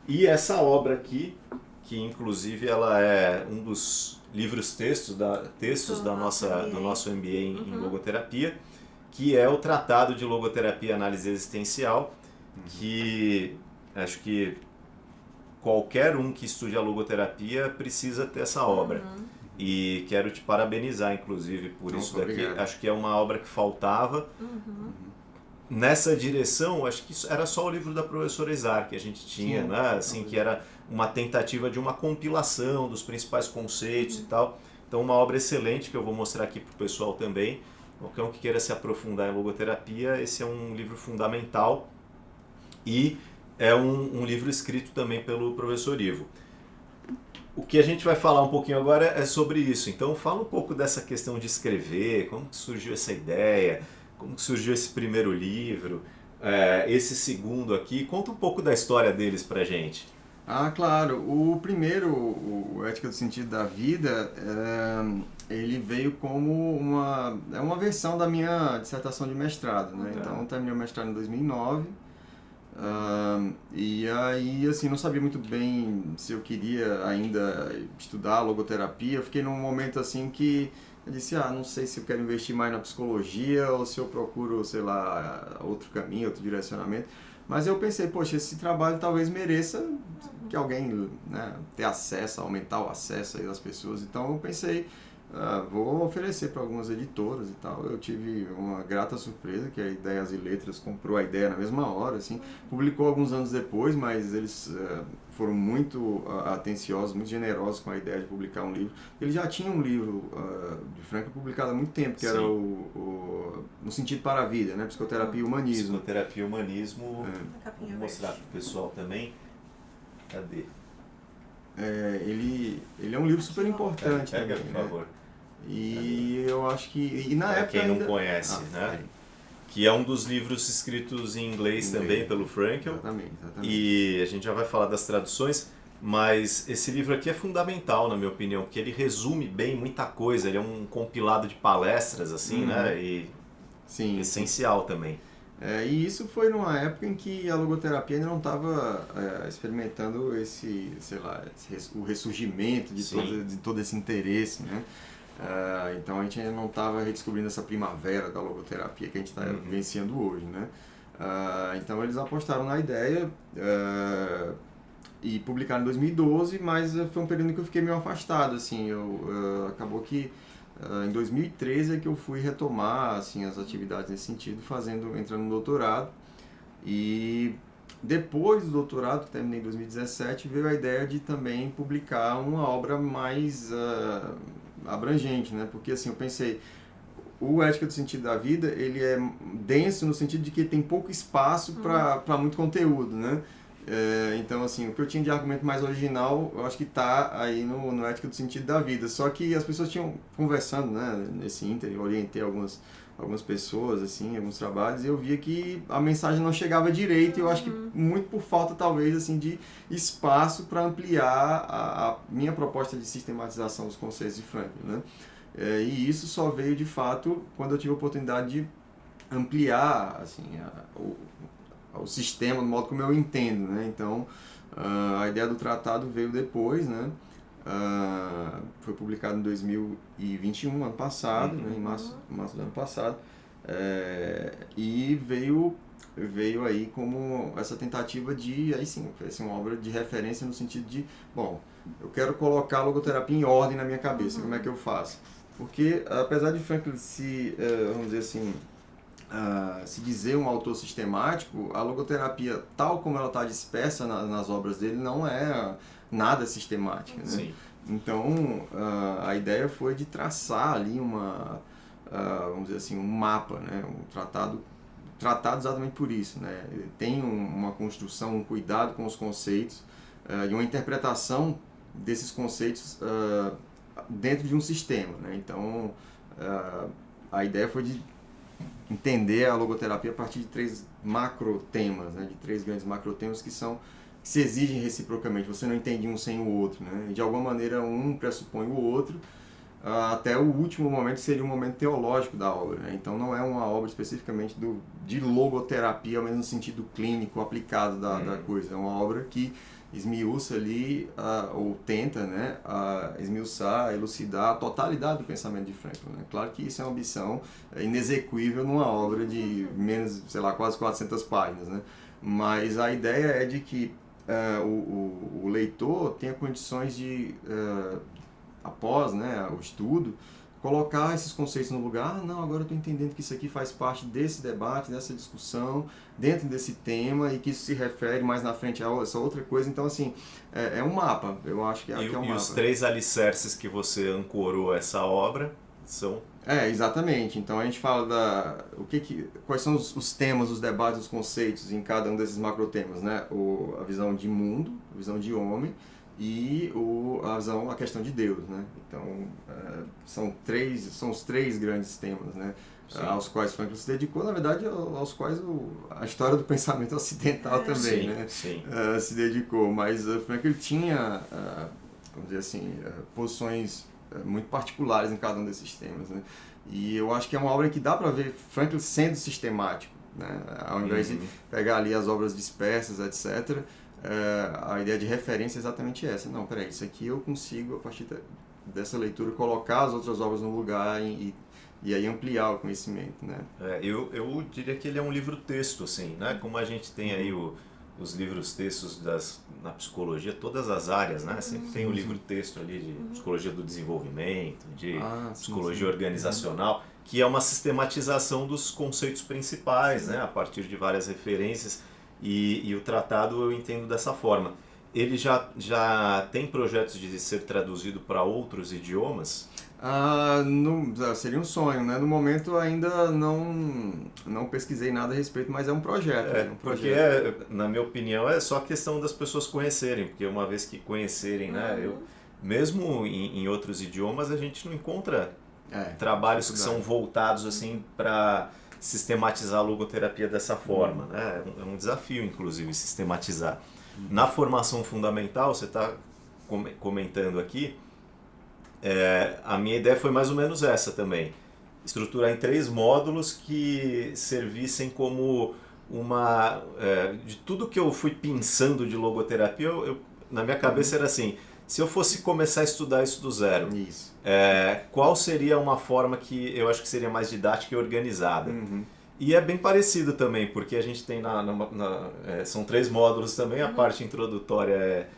E essa obra aqui, que inclusive ela é um dos textos do nosso MBA em logoterapia, que é o Tratado de Logoterapia e Análise Existencial, que acho que qualquer um que estude a logoterapia precisa ter essa obra. E quero te parabenizar, inclusive, por isso daqui. Obrigado. Acho que é uma obra que faltava. Nessa direção, acho que isso era só o livro da professora Izar que a gente tinha, né? Assim, que era uma tentativa de uma compilação dos principais conceitos e tal. Então, uma obra excelente que eu vou mostrar aqui para o pessoal também. Qualquer um que queira se aprofundar em logoterapia, esse é um livro fundamental e é um livro escrito também pelo professor Ivo. O que a gente vai falar um pouquinho agora é sobre isso. Então, fala um pouco dessa questão de escrever, como que surgiu essa ideia, como que surgiu esse primeiro livro, esse segundo aqui. Conta um pouco da história deles pra gente. Claro. O primeiro, o Ética do Sentido da Vida, ele veio como uma versão da minha dissertação de mestrado, né? Então, eu terminei o mestrado em 2009. E aí, assim, não sabia muito bem se eu queria ainda estudar logoterapia. Eu fiquei num momento assim que eu disse, não sei se eu quero investir mais na psicologia ou se eu procuro, sei lá, outro caminho, outro direcionamento. Mas eu pensei, poxa, esse trabalho talvez mereça que alguém, né, ter acesso, aumentar o acesso aí das pessoas. Então eu pensei vou oferecer para algumas editoras e tal. Eu tive uma grata surpresa, que a Ideias e Letras comprou a ideia na mesma hora, assim. Publicou alguns anos depois, mas eles foram muito atenciosos, muito generosos com a ideia de publicar um livro. Eles já tinham um livro de Frankl publicado há muito tempo, que era No Sentido para a Vida, né? Psicoterapia e Humanismo. Psicoterapia e Humanismo. Vou mostrar para o pessoal também. Cadê? Ele é um livro super importante. Pega, também, por favor. E eu acho que... E na época quem ainda... não conhece, né? Que é um dos livros escritos em inglês também pelo Frankl. Exatamente. E a gente já vai falar das traduções, mas esse livro aqui é fundamental, na minha opinião, porque ele resume bem muita coisa. Ele é um compilado de palestras, assim, né? E essencial também. E isso foi numa época em que a logoterapia ainda não estava experimentando o ressurgimento de todo esse interesse, né? Então a gente ainda não estava redescobrindo essa primavera da logoterapia que a gente está vivenciando hoje, né? Então eles apostaram na ideia e publicaram em 2012, mas foi um período em que eu fiquei meio afastado, assim. Acabou que em 2013 é que eu fui retomar assim, as atividades nesse sentido, entrando no doutorado. E depois do doutorado, que terminei em 2017, veio a ideia de também publicar uma obra mais abrangente, né? Porque assim, eu pensei, o Ética do Sentido da Vida, ele é denso no sentido de que tem pouco espaço para muito conteúdo, né? Então, assim, o que eu tinha de argumento mais original, eu acho que está aí no Ética do Sentido da Vida. Só que as pessoas tinham conversando, né, nesse ínter, eu orientei algumas pessoas, assim, alguns trabalhos, e eu via que a mensagem não chegava direito, e eu acho que muito por falta, talvez, assim, de espaço para ampliar a minha proposta de sistematização dos conceitos de Frankl, né? E isso só veio, de fato, quando eu tive a oportunidade de ampliar, assim, o sistema, do modo como eu entendo, né? Então, a ideia do tratado veio depois, né? Foi publicado em 2021, ano passado, né? Em março do ano passado, e veio aí como essa tentativa de, aí sim, uma obra de referência no sentido de, bom, eu quero colocar a logoterapia em ordem na minha cabeça, como é que eu faço? Porque, apesar de Frankl vamos dizer assim, se dizer um autor sistemático, a logoterapia, tal como ela está dispersa nas obras dele, não é nada sistemática, né? Sim. Então, a ideia foi de traçar ali vamos dizer assim, um mapa, né? Um tratado exatamente por isso, né? Ele tem uma construção, um cuidado com os conceitos e uma interpretação desses conceitos dentro de um sistema, né? Então, a ideia foi de entender a logoterapia a partir de 3 macro-temas, né? De 3 grandes macro-temas que se exigem reciprocamente. Você não entende um sem o outro, né? E de alguma maneira um pressupõe o outro, até o último momento seria um momento teológico da obra, né? Então não é uma obra especificamente de logoterapia, mas no sentido clínico aplicado da coisa. É uma obra que esmiuça ali, ou tenta, né, esmiuçar, elucidar a totalidade do pensamento de Frankl, né? Claro que isso é uma ambição inexequível numa obra de menos, sei lá, quase 400 páginas, né? Mas a ideia é de que o leitor tenha condições de, após, né, o estudo, colocar esses conceitos no lugar. Não, agora eu estou entendendo que isso aqui faz parte desse debate, dessa discussão, dentro desse tema, e que isso se refere mais na frente a essa outra coisa. Então, assim, é um mapa, eu acho que é um mapa. E os 3 alicerces que você ancorou essa obra são... exatamente. Então a gente fala quais são os temas, os debates, os conceitos em cada um desses macrotemas, né? A visão de mundo, a visão de homem e a questão de Deus, né? Então são os 3 grandes temas, né? Aos quais Frankl se dedicou, na verdade, aos quais a história do pensamento ocidental também, sim, né? Sim. Se dedicou. Mas Frankl tinha, vamos dizer assim, posições muito particulares em cada um desses temas, né? E eu acho que é uma obra que dá para ver Frankl sendo sistemático, né? Ao invés de pegar ali as obras dispersas, etc., a ideia de referência é exatamente essa. Não, peraí, isso aqui eu consigo, a partir dessa leitura, colocar as outras obras no lugar e aí ampliar o conhecimento, né? Eu diria que ele é um livro-texto, assim, né? Como a gente tem aí o os livros-textos na psicologia, todas as áreas, né? Sempre tem um livro-texto ali de psicologia do desenvolvimento, de psicologia organizacional, que é uma sistematização dos conceitos principais, né? A partir de várias referências, e o tratado eu entendo dessa forma. Ele já tem projetos de ser traduzido para outros idiomas? Seria um sonho, né? No momento ainda não pesquisei nada a respeito, mas é um projeto. Porque, na minha opinião, é só questão das pessoas conhecerem, porque uma vez que conhecerem, né? Mesmo em outros idiomas, a gente não encontra trabalhos que são voltados assim para sistematizar a logoterapia dessa forma, né? É um desafio, inclusive, sistematizar. Na formação fundamental, você está comentando aqui, a minha ideia foi mais ou menos essa também. Estruturar em 3 módulos que servissem como de tudo que eu fui pensando de logoterapia, na minha cabeça era assim, se eu fosse começar a estudar isso do zero, qual seria uma forma que eu acho que seria mais didática e organizada? E é bem parecido também, porque a gente tem são 3 módulos também, a parte introdutória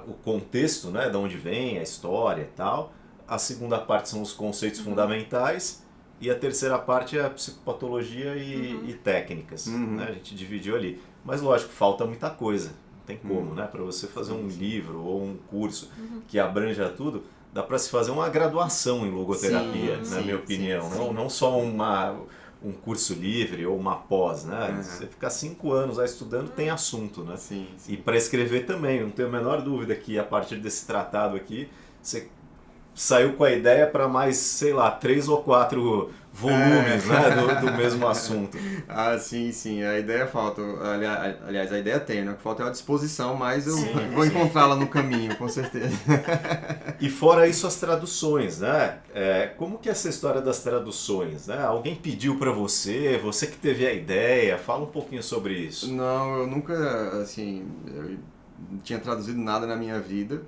o contexto, né, de onde vem a história e tal. A segunda parte são os conceitos fundamentais e a terceira parte é a psicopatologia e técnicas. Né? A gente dividiu ali. Mas lógico, falta muita coisa. Não tem como, né? Para você fazer um livro ou um curso que abranja tudo, dá para se fazer uma graduação em logoterapia, na minha opinião. Não só um curso livre ou uma pós, né? Você ficar 5 anos lá estudando, tem assunto, né? E para escrever também, não tenho a menor dúvida que a partir desse tratado aqui, você saiu com a ideia para mais, sei lá, 3 ou 4 volumes, né, do mesmo assunto. Sim, a ideia falta, aliás, a ideia tem, né? O que falta é a disposição, mas eu vou encontrá-la no caminho, com certeza. E fora isso, as traduções, né? Como que é essa história das traduções, né? Alguém pediu para você que teve a ideia, fala um pouquinho sobre isso. Não, eu nunca, assim, eu não tinha traduzido nada na minha vida,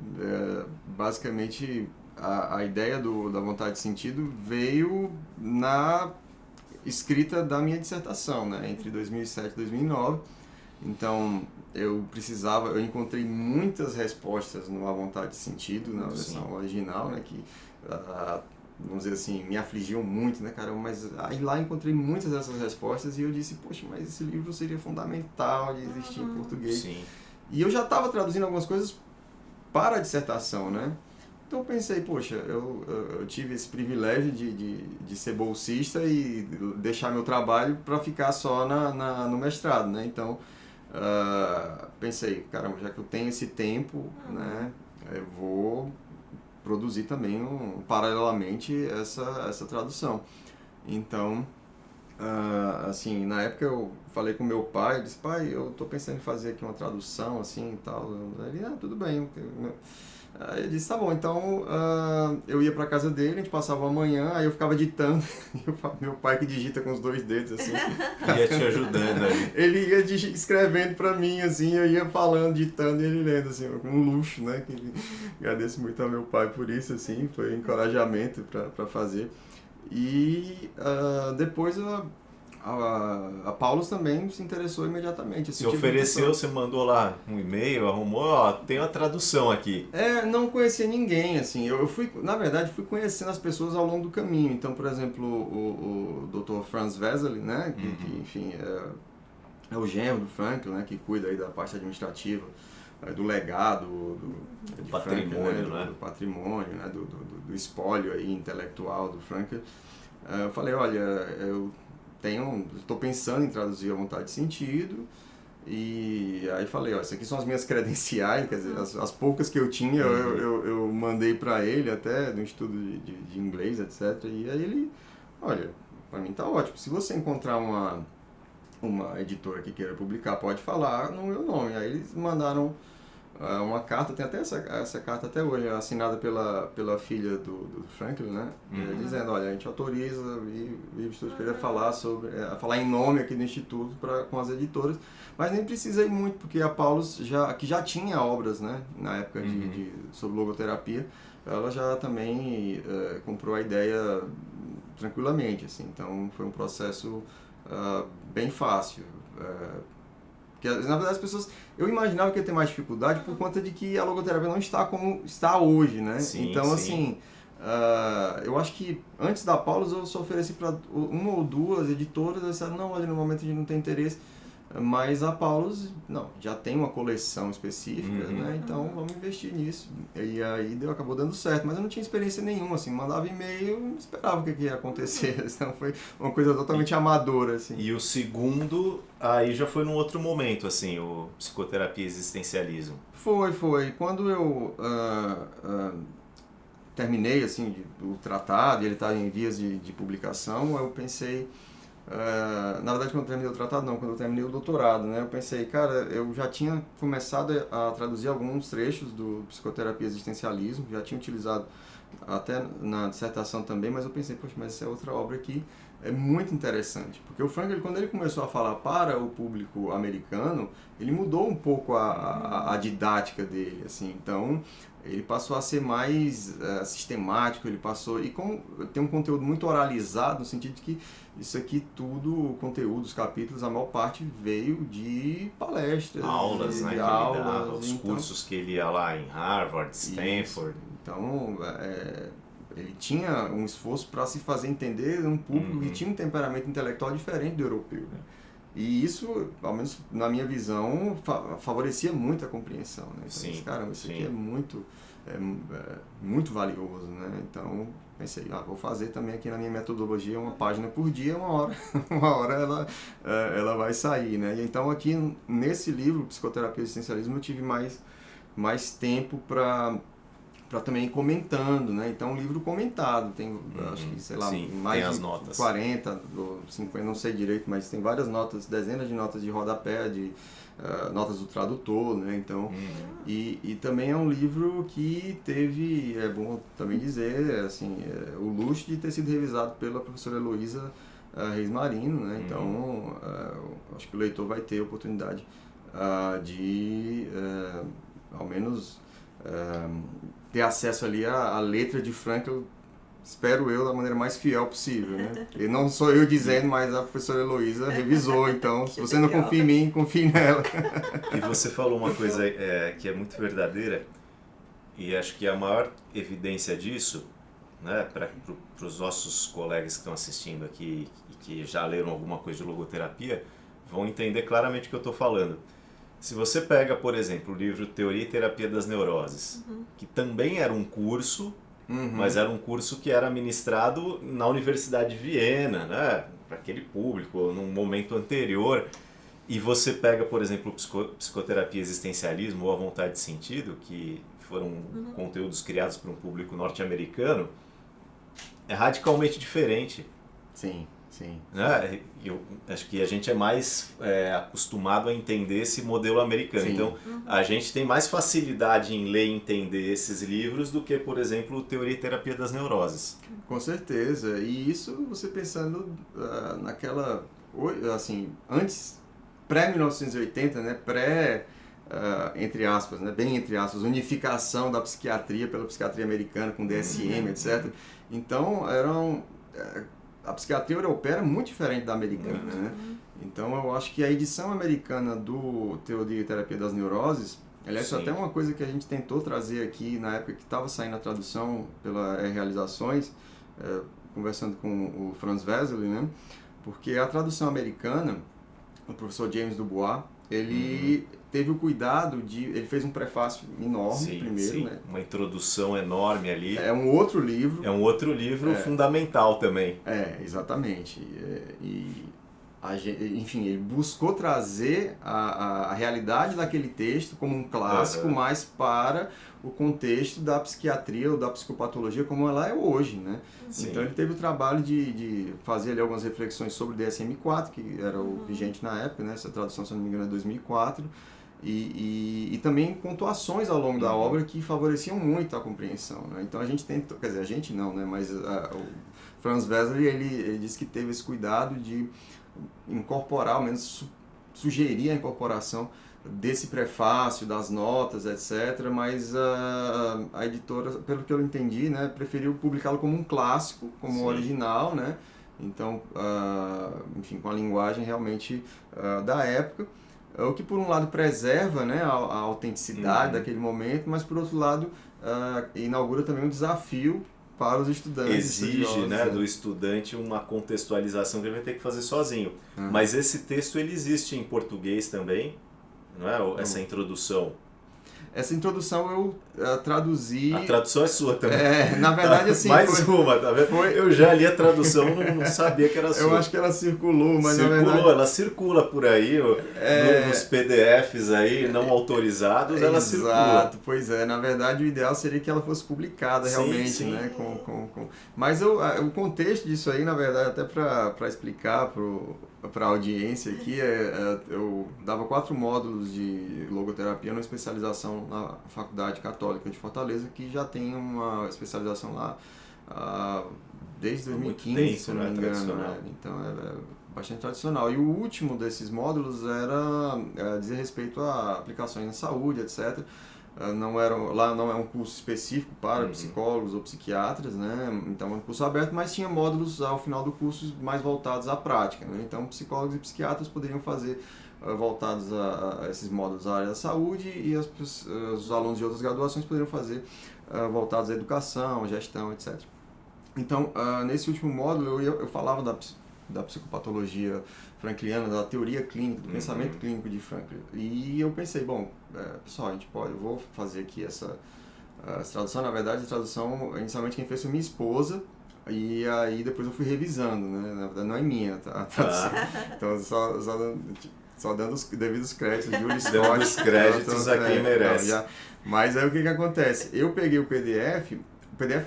basicamente... A ideia da vontade de sentido veio na escrita da minha dissertação, né, entre 2007 e 2009. Então, eu encontrei muitas respostas no A Vontade de Sentido, na versão original, né, que, vamos dizer assim, me afligiu muito, né, cara, mas aí lá encontrei muitas dessas respostas e eu disse, poxa, mas esse livro seria fundamental de existir em português. E eu já estava traduzindo algumas coisas para a dissertação, né. Então eu pensei, poxa, eu tive esse privilégio de ser bolsista e deixar meu trabalho para ficar só no mestrado, né? Então, pensei, caramba, já que eu tenho esse tempo, né, eu vou produzir também paralelamente essa tradução. Então, assim, na época eu falei com meu pai, disse, pai, eu estou pensando em fazer aqui uma tradução, assim, e tal. Ele, tudo bem. Aí eu disse, tá bom, então eu ia pra casa dele, a gente passava a manhã, aí eu ficava ditando, meu pai que digita com os 2 dedos, assim. Ia te ajudando ali. Ele ia escrevendo pra mim, assim, eu ia falando, ditando e ele lendo, assim, um luxo, né? Agradeço muito ao meu pai por isso, assim, foi um encorajamento pra fazer. E depois a Paulus também se interessou imediatamente. Assim, você ofereceu, você mandou lá um e-mail, arrumou, tem uma tradução aqui. Não conhecia ninguém, assim, na verdade, fui conhecendo as pessoas ao longo do caminho. Então, por exemplo, o Dr. Franz Wesely, né, que enfim, é o genro do Frankl, né, que cuida aí da parte administrativa, do legado, do patrimônio, Frankl, né, do patrimônio, né, do espólio aí intelectual do Frankl. Eu falei, olha, estou pensando em traduzir A Vontade de Sentido, e aí falei, essas aqui são as minhas credenciais, quer dizer, as poucas que eu tinha, eu mandei para ele até do Instituto de Inglês, etc. E aí ele, olha, para mim tá ótimo, se você encontrar uma editora que queira publicar, pode falar no meu nome. Aí eles mandaram uma carta, tem até essa carta até hoje, assinada pela filha do Frankl, né? Dizendo, olha, a gente autoriza o Instituto Pereira a falar em nome aqui do Instituto com as editoras, mas nem precisei muito, porque a Paulus, que já tinha obras, né, na época sobre logoterapia, ela já também comprou a ideia tranquilamente, assim, então foi um processo bem fácil. Porque, na verdade, as pessoas... Eu imaginava que ia ter mais dificuldade por conta de que a logoterapia não está como está hoje, né? Sim, então, sim. assim, eu acho que antes da Paulus eu só ofereci para uma ou duas editoras, eles disseram, não, olha, no momento a gente não tem interesse. Mas a Paulus, não, já tem uma coleção específica, né? Então vamos investir nisso. E aí acabou dando certo, mas eu não tinha experiência nenhuma, assim, mandava e-mail, esperava o que ia acontecer. Então foi uma coisa totalmente amadora, assim. E o segundo, aí já foi num outro momento, assim, o Psicoterapia e Existencialismo. Foi. Quando eu terminei, assim, o tratado, e ele estava em vias de publicação, eu pensei... na verdade, quando eu terminei o tratado, não, quando eu terminei o doutorado, né, eu pensei, cara, eu já tinha começado a traduzir alguns trechos do Psicoterapia e Existencialismo, já tinha utilizado até na dissertação também, mas eu pensei, poxa, mas essa é outra obra que é muito interessante, porque o Frankl, quando ele começou a falar para o público americano, ele mudou um pouco a didática dele, assim, então ele passou a ser mais sistemático, ele passou, e tem um conteúdo muito oralizado, no sentido de que isso aqui tudo, o conteúdo, os capítulos, a maior parte veio de palestras. Aulas, né, que ele dava, os então, cursos que ele ia lá em Harvard, Stanford. Então, ele tinha um esforço para se fazer entender um público que tinha um temperamento intelectual diferente do europeu. E isso, ao menos na minha visão, favorecia muito a compreensão. Né? Então, Sim, caramba, isso aqui é muito valioso. Né? Então, pensei, vou fazer também aqui na minha metodologia uma página por dia, uma hora ela vai sair. Né? E então, aqui nesse livro, Psicoterapia e Existencialismo, eu tive mais tempo para também ir comentando, né? Então, um livro comentado, tem, acho que, sei lá, mais tem as de notas. 40 ou 50, não sei direito, mas tem várias notas, dezenas de notas de rodapé, de notas do tradutor, né? Então, e também é um livro que teve, é bom também dizer, assim, o luxo de ter sido revisado pela professora Heloísa Reis Marino, né? Então, acho que o leitor vai ter a oportunidade de, ao menos... ter acesso ali à letra de Frankl, espero eu, da maneira mais fiel possível, né? E não sou eu dizendo, mas a professora Heloísa revisou, então se você não confia em mim, confie nela. E você falou uma coisa que é muito verdadeira, e acho que a maior evidência disso, né, para os nossos colegas que estão assistindo aqui e que já leram alguma coisa de logoterapia, vão entender claramente o que eu estou falando. Se você pega, por exemplo, o livro Teoria e Terapia das Neuroses, que também era um curso, mas era um curso que era ministrado na Universidade de Viena, né, para aquele público, num momento anterior, e você pega, por exemplo, Psicoterapia e Existencialismo ou A Vontade de Sentido, que foram conteúdos criados para um público norte-americano, é radicalmente diferente. Sim. Né? Eu acho que a gente é mais acostumado a entender esse modelo americano. Sim. Então, a gente tem mais facilidade em ler e entender esses livros do que, por exemplo, Teoria e Terapia das Neuroses. Com certeza. E isso você pensando naquela... assim, antes, pré-1980, né? Entre aspas, né? Bem entre aspas, unificação da psiquiatria pela psiquiatria americana com DSM, etc. Então, a psiquiatria europeia era muito diferente da americana, né? Então eu acho que a edição americana do Teoria e Terapia das Neuroses, aliás, isso é até uma coisa que a gente tentou trazer aqui na época que estava saindo a tradução pela Realizações, conversando com o Franz Wesely, né? Porque a tradução americana, o professor James Dubois, ele teve o cuidado ele fez um prefácio enorme primeiro, né? Uma introdução enorme ali. É um outro livro. É um outro livro fundamental também. Exatamente. Enfim, ele buscou trazer a realidade daquele texto como um clássico, mas para o contexto da psiquiatria ou da psicopatologia como ela é hoje, né? Então ele teve o trabalho de fazer ali algumas reflexões sobre o DSM-4, que era o vigente na época, né? Essa tradução, se não me engano, é 2004, e também pontuações ao longo da obra que favoreciam muito a compreensão, né? Então a gente tentou, quer dizer, a gente não, né? Mas o Franz Wesely, ele disse que teve esse cuidado de incorporar, ao menos sugerir a incorporação desse prefácio, das notas, etc. Mas a editora, pelo que eu entendi, né, preferiu publicá-lo como um clássico, como original, né? Então, enfim, com a linguagem realmente da época. o que por um lado preserva, né, a autenticidade daquele momento, mas por outro lado inaugura também um desafio para os estudantes. Exige, né, do estudante uma contextualização que ele vai ter que fazer sozinho. Mas esse texto ele existe em português também, não é? Essa introdução. Essa introdução eu traduzi... A tradução é sua também. Na verdade, assim... Mais uma, tá vendo? Eu já li a tradução, não sabia que era sua. Eu acho que ela circulou, mas na verdade... Ela circula por aí, nos PDFs aí, não autorizados, ela circula. Exato, pois é. Na verdade, o ideal seria que ela fosse publicada realmente, sim. Né? Mas o contexto disso aí, na verdade, até para explicar para a audiência aqui, eu dava 4 módulos de logoterapia numa especialização na Faculdade Católica de Fortaleza, que já tem uma especialização lá desde 2015, tempo, se não me engano. Né? Então é bastante tradicional. E o último desses módulos dizia respeito a aplicações na saúde, etc. Lá não é um curso específico para psicólogos ou psiquiatras, né? Então é um curso aberto, mas tinha módulos ao final do curso mais voltados à prática, né? Então psicólogos e psiquiatras poderiam fazer voltados a esses módulos à área da saúde e os alunos de outras graduações poderiam fazer voltados à educação, gestão, etc. Então, nesse último módulo eu falava da psicopatologia frankliana, da teoria clínica, do pensamento clínico de Frankl. E eu pensei, bom, pessoal, eu vou fazer aqui essa tradução. Na verdade, a tradução, inicialmente quem fez foi minha esposa, e aí depois eu fui revisando, né? Na verdade, não é minha a tradução. Então, só dando os devidos créditos, Julie Scott. Dando os créditos a quem merece. Mas aí o que acontece? Eu peguei o PDF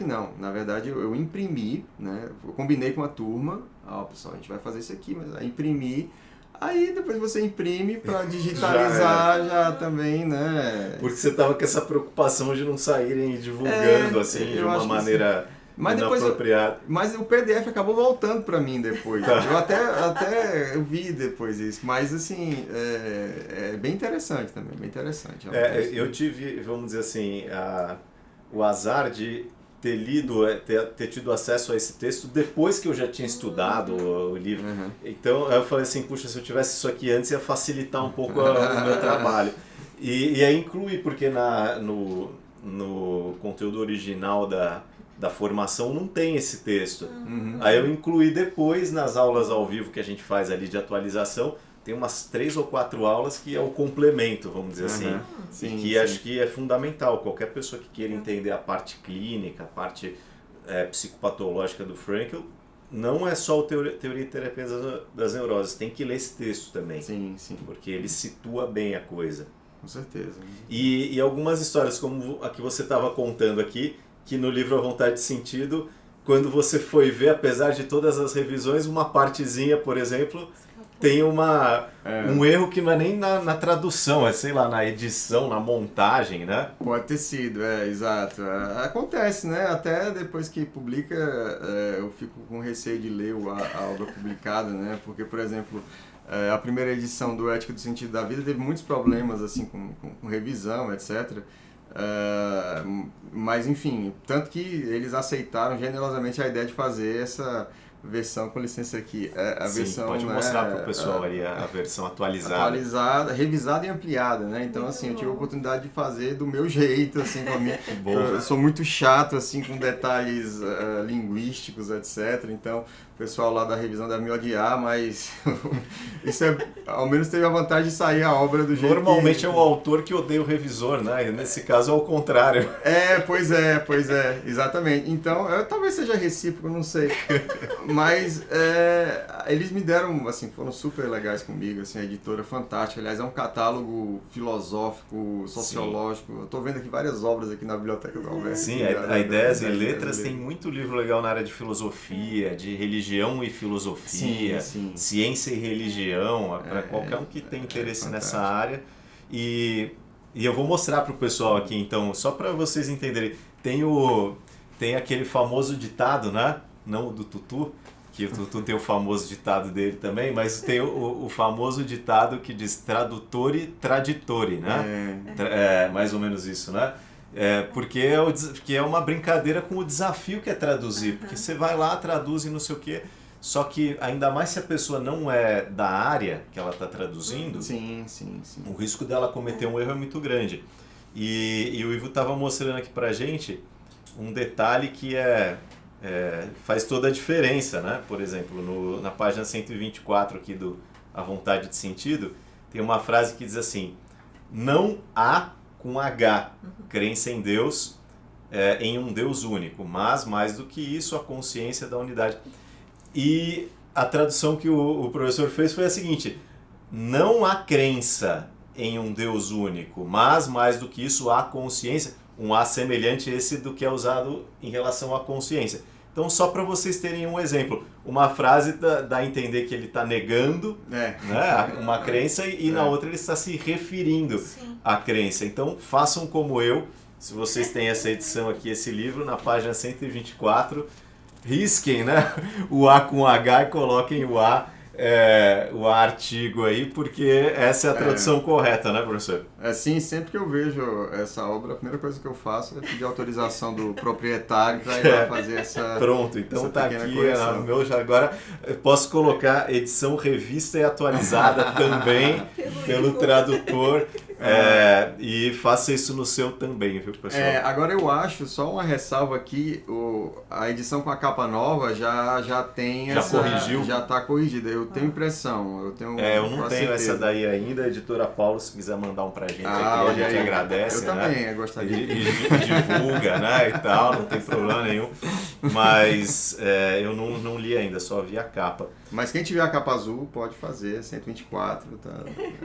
não, na verdade eu imprimi, né? Eu combinei com a turma, pessoal, a gente vai fazer isso aqui, mas aí imprimi, aí depois você imprime para digitalizar já também, né? Porque você tava com essa preocupação de não saírem divulgando assim de uma maneira inapropriada. Mas o PDF acabou voltando para mim depois. Tá. Eu até vi depois isso, mas assim, é bem interessante também, bem interessante. Eu tive, vamos dizer assim, o azar de ter lido, ter tido acesso a esse texto depois que eu já tinha estudado o livro. Então eu falei assim, puxa, se eu tivesse isso aqui antes ia facilitar um pouco o meu trabalho. E aí inclui, porque no conteúdo original da formação não tem esse texto. Aí eu incluí depois nas aulas ao vivo que a gente faz ali de atualização, tem umas 3 ou 4 aulas que é o complemento, vamos dizer assim, sim, que acho que é fundamental. Qualquer pessoa que queira entender a parte clínica, a parte psicopatológica do Frankl, não é só o Teoria e Terapia das Neuroses, tem que ler esse texto também, sim. Porque ele situa bem a coisa. Com certeza. E algumas histórias, como a que você estava contando aqui, que no livro A Vontade de Sentido, quando você foi ver, apesar de todas as revisões, uma partezinha, por exemplo, tem um erro que não é nem na tradução, é, sei lá, na edição, na montagem, né? Pode ter sido, exato. Acontece, né? Até depois que publica, eu fico com receio de ler a obra publicada, né? Porque, por exemplo, a primeira edição do Ética do Sentido da Vida teve muitos problemas, assim, com revisão, etc. Mas, enfim, tanto que eles aceitaram generosamente a ideia de fazer essa versão, com licença aqui, versão, pode mostrar para o pessoal aí a versão atualizada, revisada e ampliada, né? Então, assim, eu tive a oportunidade de fazer do meu jeito, assim, com a minha... Eu sou muito chato, assim, com detalhes linguísticos, etc. Então, o pessoal lá da revisão deve me odiar, mas isso ao menos teve a vantagem de sair a obra do jeito Normalmente é o autor que odeia o revisor, né? Nesse caso é o contrário. Pois é, exatamente. Então, talvez seja recíproco, não sei. Mas eles me deram, assim, foram super legais comigo, assim, a editora fantástica. Aliás, é um catálogo filosófico, sociológico. Eu estou vendo aqui várias obras aqui na biblioteca do Alberto. Sim, a Ideias e Letras tem muito livro legal na área de filosofia, de religião e filosofia, sim. Ciência e religião, para qualquer um que tem interesse nessa área. E eu vou mostrar para o pessoal aqui, então, só para vocês entenderem. Tem aquele famoso ditado, né? Não o do Tutu, que o Tutu tem o famoso ditado dele também, mas tem o famoso ditado que diz tradutore traditore, né? Mais ou menos isso, né? Porque é uma brincadeira com o desafio que é traduzir, porque você vai lá, traduz e não sei o quê, Só que ainda mais se a pessoa não é da área que ela está traduzindo, Sim. o risco dela cometer um erro é muito grande. E o Ivo estava mostrando aqui pra gente um detalhe que faz toda a diferença, né? Por exemplo, na página 124 aqui do A Vontade de Sentido, tem uma frase que diz assim: não há, com H, crença em Deus, em um Deus único, mas mais do que isso, a consciência da unidade. E a tradução que o professor fez foi a seguinte: não há crença em um Deus único, mas mais do que isso, há consciência, um há semelhante a esse do que é usado em relação à consciência. Então, só para vocês terem um exemplo, uma frase dá a entender que ele está negando né, uma crença e na outra ele está se referindo à crença. Então, façam como eu, se vocês têm essa edição aqui, esse livro, na página 124, risquem, né, o A com H e coloquem o A artigo aí, porque essa é a tradução correta, né, professor? Sim, sempre que eu vejo essa obra, a primeira coisa que eu faço é pedir autorização do proprietário para ir lá fazer essa. Pronto, então tá aqui, meu já agora eu posso colocar edição revista e atualizada também pelo tradutor. E faça isso no seu também, viu, pessoal? Agora eu acho, só uma ressalva aqui, a edição com a capa nova já tem corrigiu? Já está corrigida, eu tenho impressão. Eu não tenho essa daí ainda, a editora Paulo, se quiser mandar um pra gente aqui, a gente agradece. Eu também gostaria. E divulga, né, e tal, não tem problema nenhum. Mas eu não li ainda, só vi a capa. Mas quem tiver a capa azul pode fazer, 124, tá?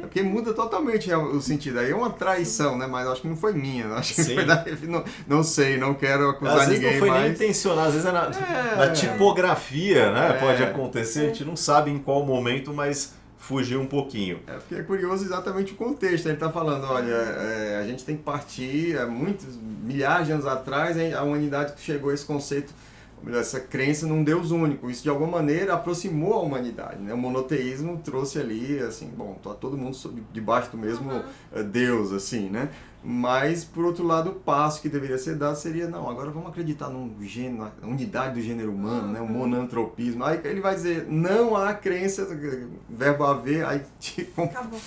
Porque muda totalmente o sentido. Aí é uma traição, né? Mas acho que não foi minha. Acho que foi não sei, não quero acusar ninguém. Às vezes não foi nem intencional, às vezes na tipografia, né? Pode acontecer, a gente não sabe em qual momento, mas fugiu um pouquinho. Porque é curioso exatamente o contexto. Ele está falando, olha, a gente tem que partir, milhares de anos atrás, a humanidade chegou a esse conceito, essa crença num Deus único. Isso de alguma maneira aproximou a humanidade, né? O monoteísmo trouxe ali, assim, tá todo mundo debaixo do mesmo Deus, assim, né? Mas, por outro lado, o passo que deveria ser dado seria, não, agora vamos acreditar na unidade do gênero humano, né? O monantropismo. Aí ele vai dizer, não há crença, verbo haver, aí tipo... Acabou.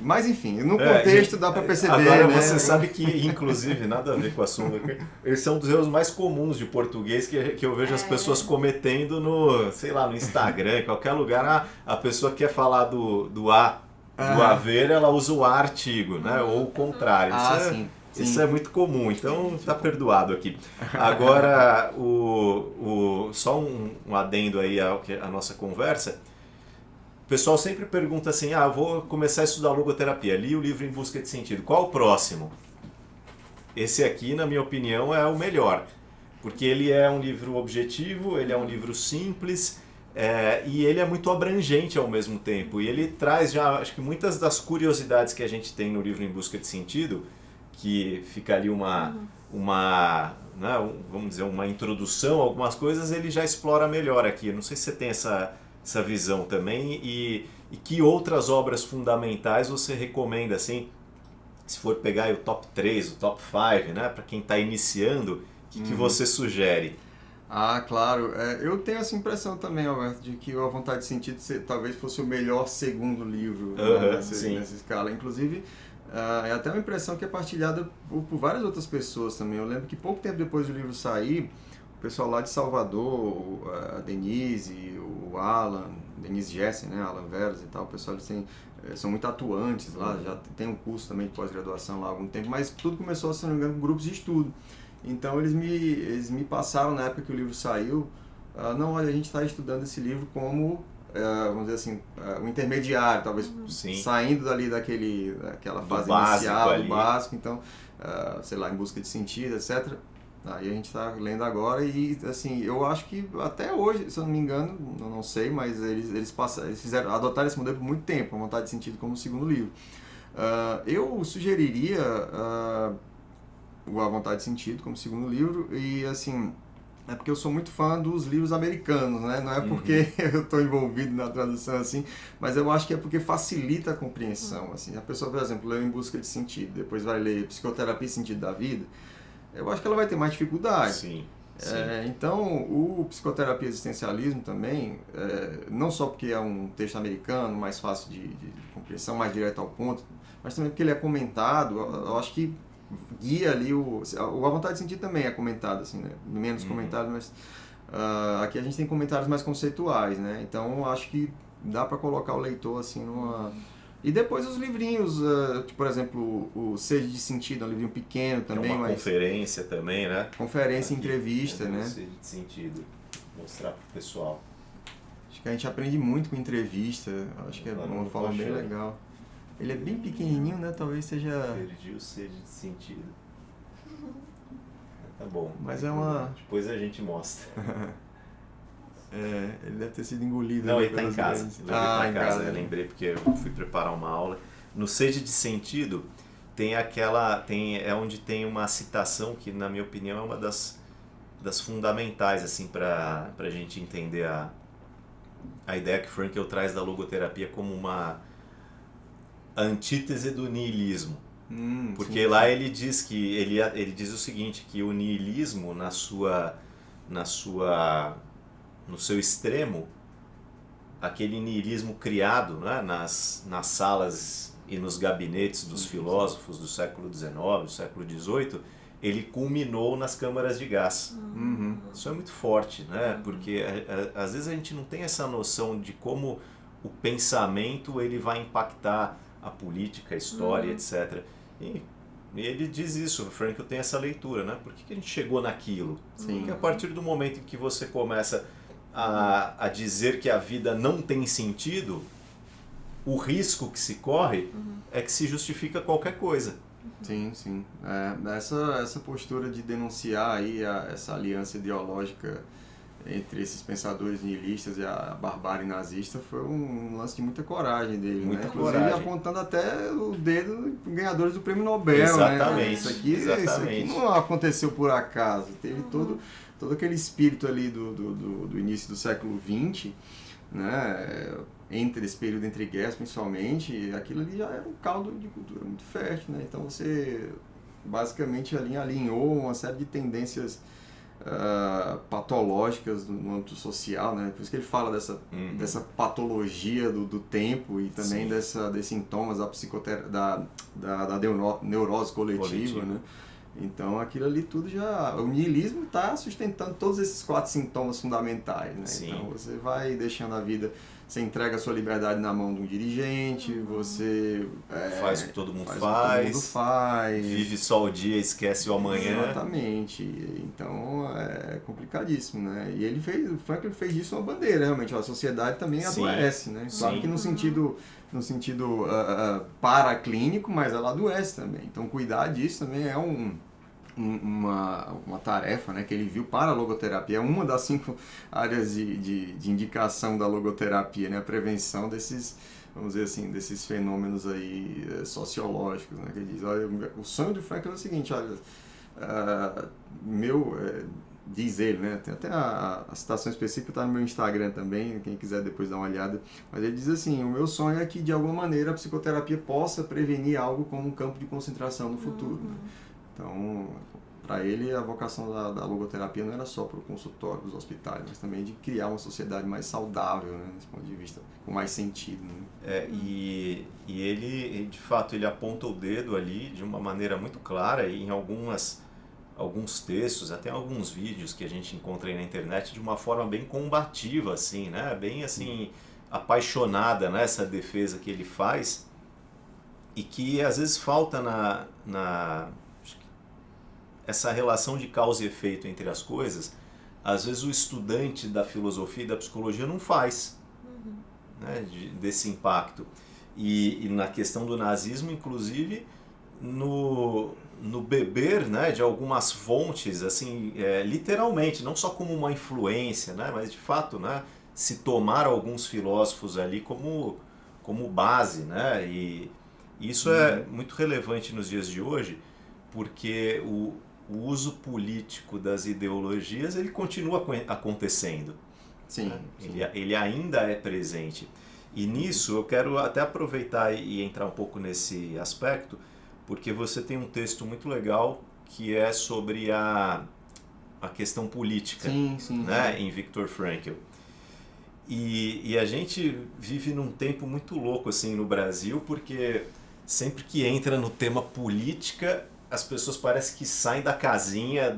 Mas enfim, no contexto dá para perceber. Agora né? você sabe que, inclusive, nada a ver com o assunto, esse é um dos erros mais comuns de português que eu vejo as pessoas cometendo no Instagram, em qualquer lugar. A pessoa quer falar do haver, ela usa o artigo, né? Ou o contrário. Sim. Isso é muito comum, então tá perdoado aqui. Agora, só um adendo aí à nossa conversa. O pessoal sempre pergunta assim, eu vou começar a estudar logoterapia, li o livro Em Busca de Sentido, qual o próximo? Esse aqui, na minha opinião, é o melhor, porque ele é um livro objetivo, ele é um livro simples, e ele é muito abrangente ao mesmo tempo, e ele traz já, acho que muitas das curiosidades que a gente tem no livro Em Busca de Sentido, que fica ali vamos dizer, uma introdução a algumas coisas, ele já explora melhor aqui. Eu não sei se você tem essa visão também, e que outras obras fundamentais você recomenda, assim, se for pegar aí o top 3, o top 5, né, para quem está iniciando, o que você sugere? Claro. Eu tenho essa impressão também, Alberto, de que A Vontade de Sentido talvez fosse o melhor segundo livro nessa escala. Inclusive, é até uma impressão que é partilhada por várias outras pessoas também. Eu lembro que pouco tempo depois do livro sair, o pessoal lá de Salvador, a Denise, o Alan, Denise Jessen, né, Alan Veras e tal, o pessoal são muito atuantes lá, já tem um curso também de pós-graduação lá há algum tempo, mas tudo começou, se não me engano, com grupos de estudo. Então eles me passaram, na época que o livro saiu, não, olha, a gente está estudando esse livro como, vamos dizer assim, um intermediário, talvez saindo dali daquela fase inicial, do básico, então, sei lá, Em Busca de Sentido, etc. Aí a gente está lendo agora e, assim, eu acho que até hoje, se eu não me engano, não sei, mas eles adotaram esse modelo por muito tempo, A Vontade de Sentido como segundo livro. Eu sugeriria A Vontade de Sentido como segundo livro e, assim, é porque eu sou muito fã dos livros americanos, né? Não é porque eu estou envolvido na tradução, assim, mas eu acho que é porque facilita a compreensão, assim. A pessoa, por exemplo, leu Em Busca de Sentido, depois vai ler Psicoterapia e Sentido da Vida, eu acho que ela vai ter mais dificuldade. Sim. Então, o psicoterapia existencialismo também, não só porque é um texto americano, mais fácil de compreensão, mais direto ao ponto, mas também porque ele é comentado, eu acho que guia ali A Vontade de Sentir também é comentado, assim, né? Menos comentado, mas aqui a gente tem comentários mais conceituais, né? Então, eu acho que dá para colocar o leitor, assim, numa... E depois os livrinhos, tipo, por exemplo, o Sede de Sentido, é um livrinho pequeno também. É uma conferência também, né? Conferência, entrevista, né? Sede de Sentido, mostrar pro pessoal. Acho que a gente aprende muito com entrevista, acho que é uma forma bem legal. Ele é bem pequenininho, né? Talvez seja... Perdi o Sede de Sentido. Tá bom. Mas é uma... Depois a gente mostra. Ele deve ter sido engolido. Não, ele tá em casa. Ele tá em casa. Eu né? lembrei porque eu fui preparar uma aula. No Sede de Sentido tem é onde tem uma citação que, na minha opinião, é uma das fundamentais assim para a gente entender a ideia que Frankl traz da logoterapia como uma antítese do niilismo. Porque lá ele diz que ele diz o seguinte, que o niilismo no seu extremo, aquele niilismo criado, né, nas salas e nos gabinetes dos filósofos do século XIX, do século XVIII, ele culminou nas câmaras de gás. Isso é muito forte, né? Porque às vezes a gente não tem essa noção de como o pensamento ele vai impactar a política, a história, etc. E ele diz isso, o Frankl tem essa leitura, né? Por que a gente chegou naquilo? Porque a partir do momento em que você começa a dizer que a vida não tem sentido, o risco que se corre é que se justifica qualquer coisa. Sim. Essa postura de denunciar aí essa aliança ideológica entre esses pensadores nihilistas e a barbárie nazista foi um lance de muita coragem dele, muita né? Inclusive coragem. Apontando até o dedo em ganhadores do Prêmio Nobel, Exatamente, né? Isso aqui não aconteceu por acaso, teve todo aquele espírito ali do início do século XX, né? Entre esse período entre guerras, principalmente, aquilo ali já era um caldo de cultura muito fértil, né? Então você basicamente alinhou uma série de tendências patológicas no âmbito social, né? Por isso que ele fala dessa patologia do tempo e também desses sintomas da neurose coletiva, né? Então aquilo ali tudo o niilismo está sustentando todos esses 4 sintomas fundamentais, né? Sim. Então você vai deixando a vida, você entrega a sua liberdade na mão de um dirigente, você faz o que todo mundo faz, vive só o dia, esquece o amanhã. Exatamente. Então é complicadíssimo, né? E o Frankl fez disso uma bandeira, realmente. A sociedade também adoece, né? Claro que no sentido paraclínico, mas ela adoece também. Então cuidar disso também é uma tarefa, né, que ele viu para a logoterapia. É uma das 5 áreas de indicação da logoterapia, né? A prevenção desses, vamos dizer assim, desses fenômenos aí sociológicos, né? Que ele diz, olha, o sonho do Frankl é o seguinte, olha, diz ele, né? Tem até a citação específica, está no meu Instagram também, quem quiser depois dar uma olhada. Mas ele diz assim, o meu sonho é que de alguma maneira a psicoterapia possa prevenir algo como um campo de concentração no futuro. Né? Então, para ele, a vocação da logoterapia não era só para o consultório dos hospitais, mas também de criar uma sociedade mais saudável, né? Nesse ponto de vista, com mais sentido. Né? E ele, de fato, ele aponta o dedo ali de uma maneira muito clara e em alguns textos, até alguns vídeos que a gente encontra aí na internet, de uma forma bem combativa, assim, né? Bem assim, apaixonada nessa defesa que ele faz e que às vezes falta essa relação de causa e efeito entre as coisas. Às vezes o estudante da filosofia e da psicologia não faz, né? Desse impacto. E na questão do nazismo, inclusive, no beber, né, de algumas fontes, assim, literalmente, não só como uma influência, né, mas de fato, né, se tomar alguns filósofos ali como base, né, e isso é muito relevante nos dias de hoje, porque o uso político das ideologias, ele continua acontecendo. Sim, né? sim. Ele ainda é presente. E nisso eu quero até aproveitar e entrar um pouco nesse aspecto, porque você tem um texto muito legal que é sobre a questão política, sim. em Viktor Frankl. E a gente vive num tempo muito louco assim no Brasil, porque sempre que entra no tema política, as pessoas parecem que saem da casinha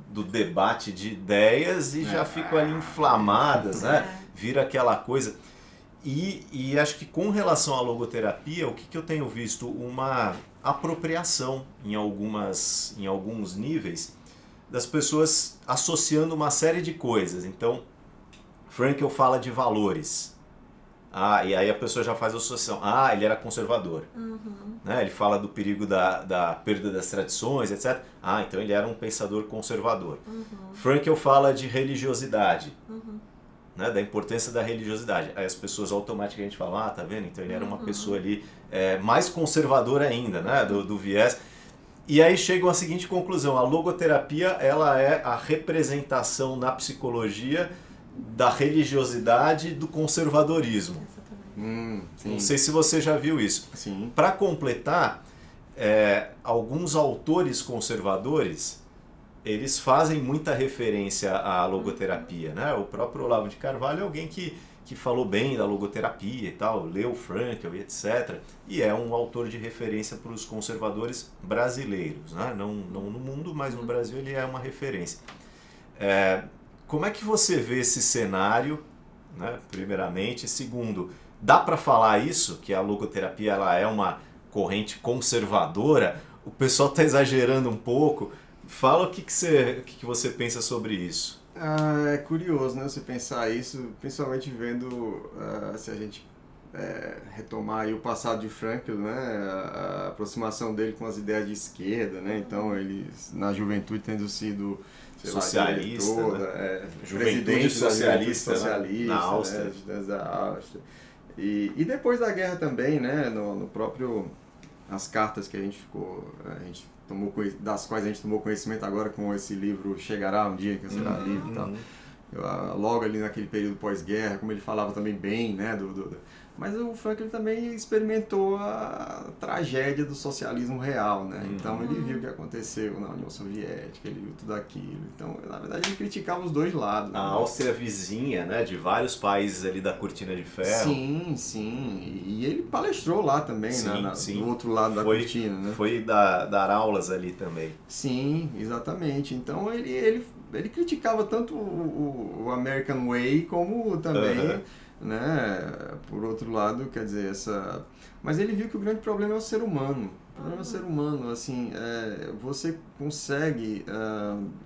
do debate de ideias e já ficam ali inflamadas, né? Vira aquela coisa. E acho que com relação à logoterapia, o que eu tenho visto? Uma apropriação em alguns níveis das pessoas associando uma série de coisas. Então, Frankl fala de valores. E aí a pessoa já faz a associação. Ele era conservador. Né? Ele fala do perigo da perda das tradições, etc. Então ele era um pensador conservador. Frankl fala de religiosidade. Né? Da importância da religiosidade. Aí as pessoas automaticamente falam, tá vendo? Então ele era uma pessoa ali mais conservadora ainda, né? do viés. E aí chegam à seguinte conclusão: a logoterapia ela é a representação na psicologia da religiosidade do conservadorismo. Não sei se você já viu isso. Para completar, alguns autores conservadores eles fazem muita referência à logoterapia, né? O próprio Olavo de Carvalho é alguém que falou bem da logoterapia e tal, leu Frankl e etc. E é um autor de referência para os conservadores brasileiros, né? Não no mundo, mas no Brasil ele é uma referência. Como é que você vê esse cenário, né? Primeiramente? Segundo, dá para falar isso, que a logoterapia ela é uma corrente conservadora? O pessoal está exagerando um pouco. Fala o que você pensa sobre isso. É curioso, né, você pensar isso, principalmente vendo, se a gente retomar aí o passado de Frankl, né, a aproximação dele com as ideias de esquerda, né, então ele na juventude tendo sido socialista, diretor, né? Juventude socialista, na Áustria. Da Áustria. E depois da guerra também, né, no próprio, as cartas que a gente das quais a gente tomou conhecimento agora com esse livro Chegará um Dia, que será livro e tal. Logo ali naquele período pós-guerra, como ele falava também bem, né, mas o Frankl também experimentou a tragédia do socialismo real, né? Então ele viu o que aconteceu na União Soviética, ele viu tudo aquilo. Então, na verdade, ele criticava os dois lados. A Áustria vizinha, né, de vários países ali da Cortina de Ferro. Sim. E ele palestrou lá também, do outro lado da cortina, né? Foi dar aulas ali também. Sim, exatamente. Então ele criticava tanto o American Way como também... Né? Por outro lado, quer dizer, mas ele viu que o grande problema é o ser humano. O problema é o ser humano, assim, você consegue,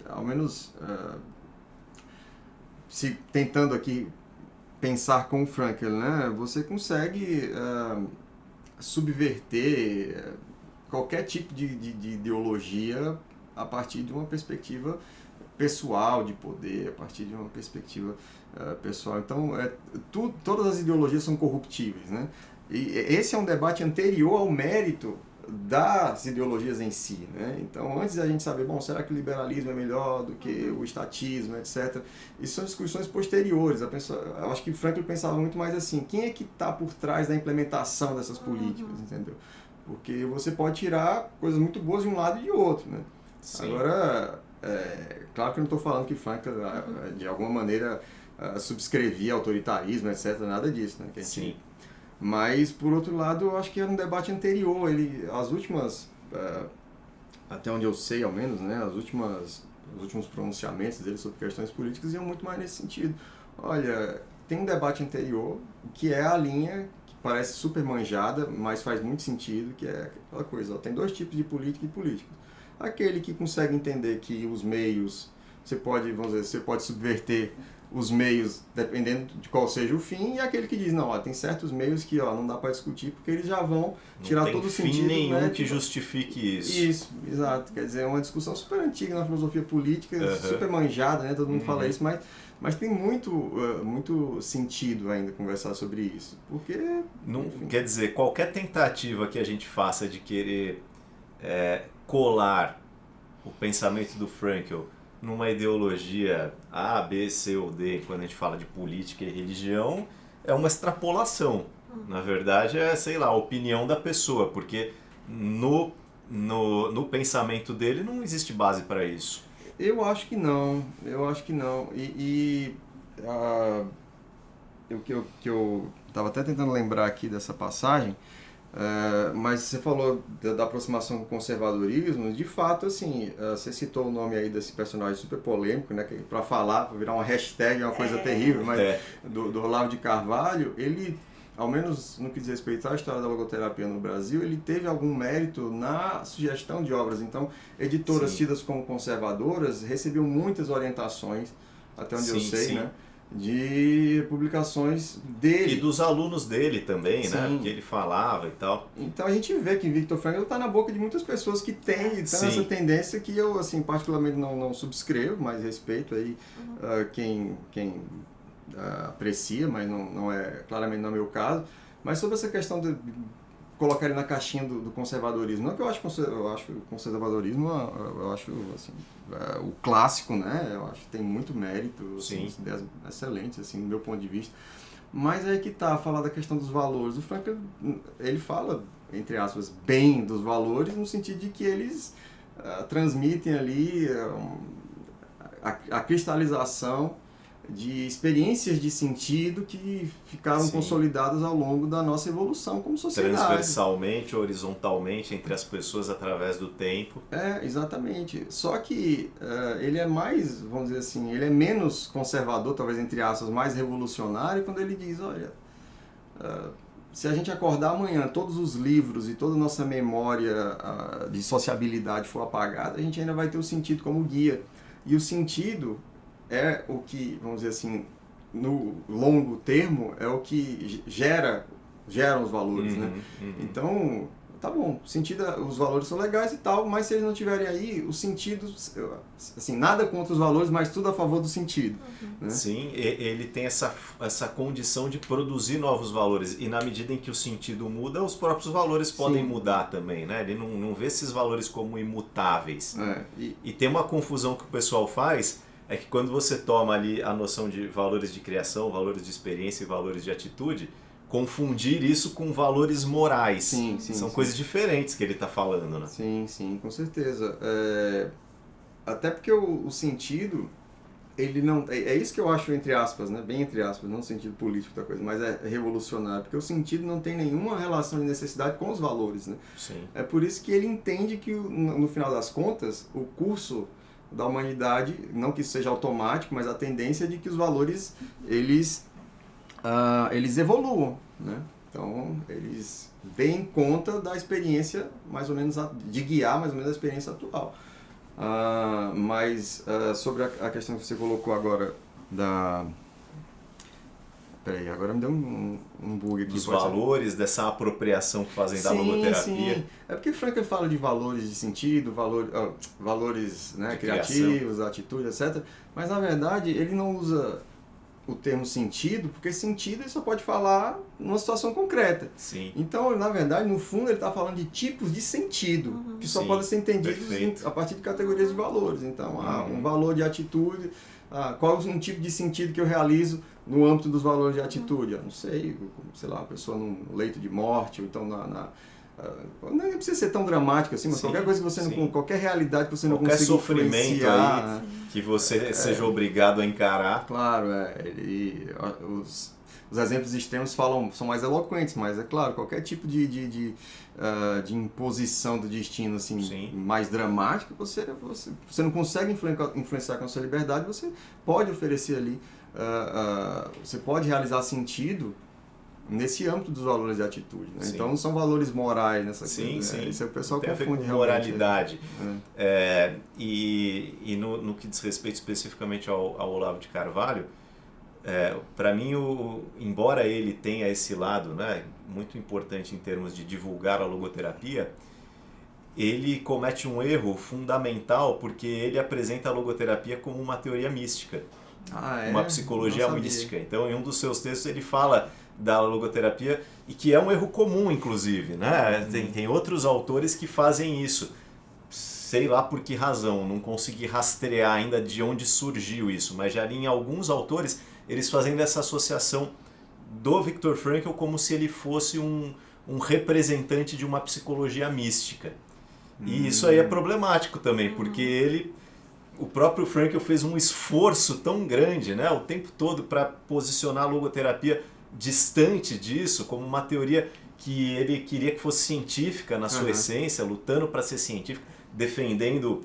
ao menos, se tentando aqui pensar com o Frankl, né? Você consegue subverter qualquer tipo de ideologia a partir de uma perspectiva pessoal de poder, a partir de uma perspectiva pessoal. Então, todas as ideologias são corruptíveis, né? E esse é um debate anterior ao mérito das ideologias em si, né? Então, antes da gente saber, será que o liberalismo é melhor do que o estatismo, etc. Isso são discussões posteriores. Eu acho que Frankl pensava muito mais assim, quem é que está por trás da implementação dessas políticas, entendeu? Porque você pode tirar coisas muito boas de um lado e de outro, né? Sim. Agora, claro que eu não estou falando que Frankl, de alguma maneira, subscrevia autoritarismo, etc. Nada disso, né? Sim. Mas, por outro lado, eu acho que era um debate anterior. As últimas, até onde eu sei, ao menos, né? Os últimos pronunciamentos dele sobre questões políticas iam muito mais nesse sentido. Olha, tem um debate anterior, que é a linha que parece super manjada, mas faz muito sentido, que é aquela coisa, tem dois tipos de política e políticos. Aquele que consegue entender que os meios, você pode subverter os meios dependendo de qual seja o fim, e aquele que diz, não, tem certos meios que não dá para discutir porque eles já vão tirar todo o sentido. Não tem fim nenhum que justifique isso. Isso, exato. Quer dizer, é uma discussão super antiga na filosofia política, super manjada, né? Todo mundo fala isso, mas tem muito sentido ainda conversar sobre isso. Porque... Quer dizer, qualquer tentativa que a gente faça de querer colar o pensamento do Frankl numa ideologia A, B, C ou D, quando a gente fala de política e religião, é uma extrapolação. Na verdade, a opinião da pessoa, porque no pensamento dele não existe base para isso. Eu acho que não, o que eu estava até tentando lembrar aqui dessa passagem, mas você falou da aproximação com o conservadorismo, de fato, assim, você citou o nome aí desse personagem super polêmico, né, para virar uma hashtag, é uma coisa terrível, mas do Olavo de Carvalho, ele, ao menos no que diz respeito à história da logoterapia no Brasil, ele teve algum mérito na sugestão de obras. Então, editoras tidas como conservadoras recebiam muitas orientações, até onde eu sei, né? De publicações dele. E dos alunos dele também, né? Que ele falava e tal. Então a gente vê que Viktor Frankl está na boca de muitas pessoas que têm essa tendência que eu, assim, particularmente não subscrevo, mas respeito aí quem aprecia, mas claramente não é o meu caso. Mas sobre essa questão de colocar ele na caixinha do conservadorismo, não que eu acho o conservadorismo, eu acho assim, o clássico, né? Eu acho que tem muito mérito, assim, ideias excelentes, assim, do meu ponto de vista. Mas aí que tá, falar da questão dos valores. O Frankl, ele fala, entre aspas, bem dos valores, no sentido de que eles transmitem ali a cristalização de experiências de sentido que ficaram consolidadas ao longo da nossa evolução como sociedade. Transversalmente, horizontalmente, entre as pessoas através do tempo. Exatamente. Só que ele é mais, vamos dizer assim, ele é menos conservador, talvez entre aspas, mais revolucionário, quando ele diz, olha, se a gente acordar amanhã, todos os livros e toda a nossa memória de sociabilidade for apagada, a gente ainda vai ter o sentido como guia. E o sentido é o que, vamos dizer assim, no longo termo, é o que geram os valores, né? Então, tá bom, os valores são legais e tal, mas se eles não tiverem aí, os sentidos, assim, nada contra os valores, mas tudo a favor do sentido. Né? Sim, ele tem essa condição de produzir novos valores, e na medida em que o sentido muda, os próprios valores podem mudar também, né? Ele não vê esses valores como imutáveis. E tem uma confusão que o pessoal faz, é que quando você toma ali a noção de valores de criação, valores de experiência e valores de atitude, confundir isso com valores morais. São coisas diferentes que ele está falando, né? Sim, com certeza. Até porque o sentido, ele não... É isso que eu acho, entre aspas, né? Bem entre aspas, não no sentido político da coisa, mas é revolucionário, porque o sentido não tem nenhuma relação de necessidade com os valores, né? É por isso que ele entende que, no final das contas, o curso da humanidade, não que isso seja automático, mas a tendência é de que os valores, eles evoluam, né? Então, eles deem conta da experiência, mais ou menos, de guiar mais ou menos a experiência atual. Mas sobre a questão que você colocou agora Peraí, agora me deu um bug aqui. Dos valores, dessa apropriação que fazem da logoterapia. Sim. É porque Frankl fala de valores de sentido, valores, né, criativos, atitude, etc. Mas, na verdade, ele não usa o termo sentido, porque sentido ele só pode falar numa situação concreta. Então, na verdade, no fundo, ele está falando de tipos de sentido, que só podem ser entendidos a partir de categorias de valores. Então, um valor de atitude... qual é um tipo de sentido que eu realizo no âmbito dos valores de atitude? Não sei lá, a pessoa num leito de morte, ou então não precisa ser tão dramático assim, mas qualquer coisa que você não, qualquer realidade que você não consiga sofrimento aí que você seja obrigado a encarar. Claro, os exemplos extremos são mais eloquentes, mas é claro, qualquer tipo de imposição do destino assim, mais dramático, você não consegue influenciar com a sua liberdade, você pode oferecer ali, você pode realizar sentido nesse âmbito dos valores de atitude. Né? Então não são valores morais nessa coisa. Né? Isso o pessoal confunde realmente. Moralidade. E no que diz respeito especificamente ao Olavo de Carvalho, para mim, embora ele tenha esse lado, né, muito importante em termos de divulgar a logoterapia, ele comete um erro fundamental porque ele apresenta a logoterapia como uma teoria mística, uma psicologia mística. Então, em um dos seus textos, ele fala da logoterapia, e que é um erro comum, inclusive, né? Tem outros autores que fazem isso. Sei lá por que razão, não consegui rastrear ainda de onde surgiu isso, mas já li em alguns autores eles fazendo essa associação do Viktor Frankl como se ele fosse um representante de uma psicologia mística. E isso aí é problemático também, porque ele o próprio Frankl fez um esforço tão grande, né, o tempo todo para posicionar a logoterapia distante disso, como uma teoria que ele queria que fosse científica na sua essência, lutando para ser científica, defendendo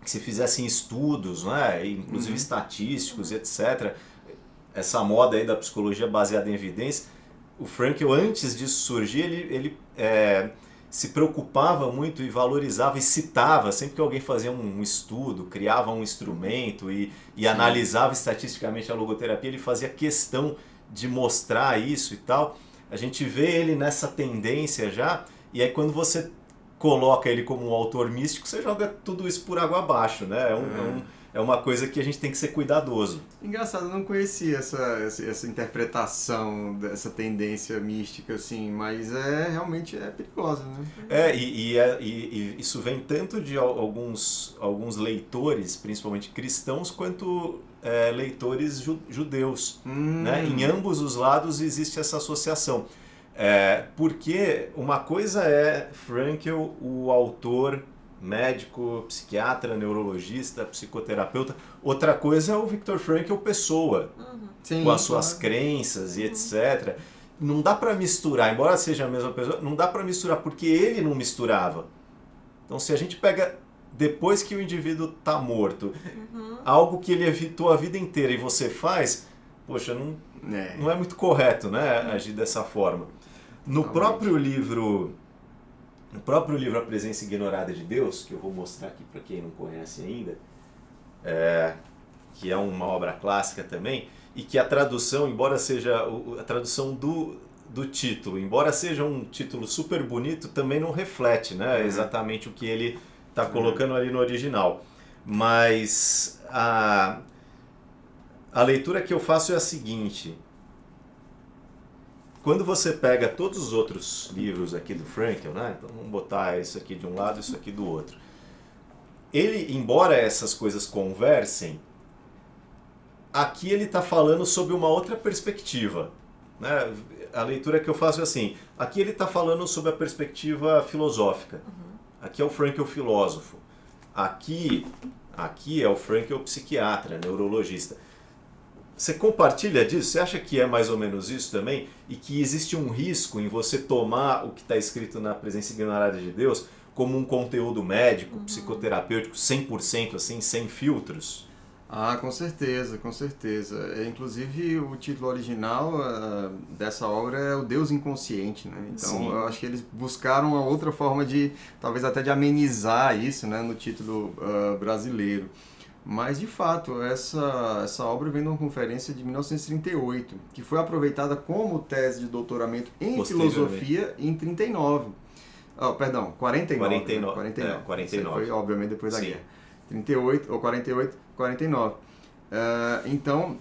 que se fizessem estudos, né, inclusive estatísticos, etc. Essa moda aí da psicologia baseada em evidência. O Frankl, antes disso surgir, ele se preocupava muito e valorizava e citava, sempre que alguém fazia um estudo, criava um instrumento e analisava estatisticamente a logoterapia, ele fazia questão de mostrar isso e tal. A gente vê ele nessa tendência já, e aí quando você coloca ele como um autor místico, você joga tudo isso por água abaixo, né? É uma coisa que a gente tem que ser cuidadoso. Engraçado, eu não conhecia essa interpretação dessa tendência mística, assim, mas realmente é perigosa, né? E isso vem tanto de alguns leitores, principalmente cristãos, quanto leitores judeus. Né? Em ambos os lados existe essa associação. Porque uma coisa é Frankl, o autor, médico, psiquiatra, neurologista, psicoterapeuta. Outra coisa é o Viktor Frankl, pessoa, Sim, com as suas crenças e etc. Não dá para misturar, embora seja a mesma pessoa, não dá para misturar, porque ele não misturava. Então, se a gente pega, depois que o indivíduo está morto, algo que ele evitou a vida inteira e você faz, poxa, não é muito correto, né, agir dessa forma. No próprio livro A Presença Ignorada de Deus, que eu vou mostrar aqui para quem não conhece ainda, que é uma obra clássica também, e que a tradução, embora seja a tradução do título, embora seja um título super bonito, também não reflete, né, exatamente o que ele está colocando ali no original. Mas a leitura que eu faço é a seguinte: quando você pega todos os outros livros aqui do Frankl, né? Então vamos botar isso aqui de um lado e isso aqui do outro. Ele, embora essas coisas conversem, aqui ele está falando sobre uma outra perspectiva. Né? A leitura que eu faço é assim: aqui ele está falando sobre a perspectiva filosófica. Aqui é o Frankl filósofo. Aqui é o Frankl psiquiatra, neurologista. Você compartilha disso? Você acha que é mais ou menos isso também? E que existe um risco em você tomar o que está escrito na Presença Ignorada de Deus como um conteúdo médico, psicoterapêutico, 100% assim, sem filtros? Com certeza, com certeza. Inclusive, o título original dessa obra é O Deus Inconsciente, né? Então, sim, eu acho que eles buscaram uma outra forma de, talvez até de amenizar isso, né, no título brasileiro. Mas, de fato, essa obra vem de uma conferência de 1938, que foi aproveitada como tese de doutoramento em filosofia em 39. 49. 49. Foi, obviamente, depois da sim, guerra. 38, ou 48, 49. Então,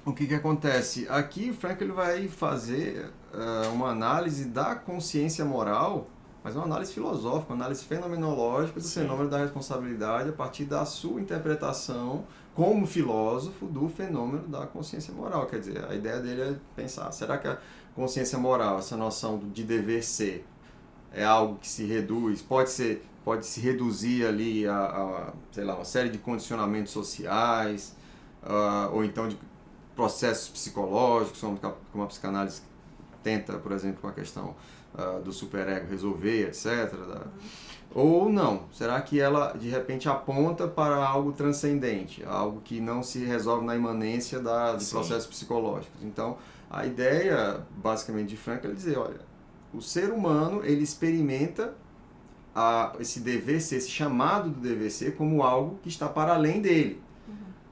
o que acontece? Aqui, o Frankl ele vai fazer uma análise da consciência moral, mas uma análise filosófica, uma análise fenomenológica do fenômeno da responsabilidade a partir da sua interpretação como filósofo do fenômeno da consciência moral. Quer dizer, a ideia dele é pensar, será que a consciência moral, essa noção de dever ser, é algo que se reduz, pode se reduzir ali sei lá, uma série de condicionamentos sociais, ou então de processos psicológicos, como a psicanálise tenta, por exemplo, com a questão do superego resolver, etc. Ou não? Será que ela, de repente, aponta para algo transcendente, algo que não se resolve na imanência de processos psicológicos? Então, a ideia, basicamente, de Frankl é dizer, olha, o ser humano, ele experimenta esse dever ser, esse chamado do dever ser, como algo que está para além dele.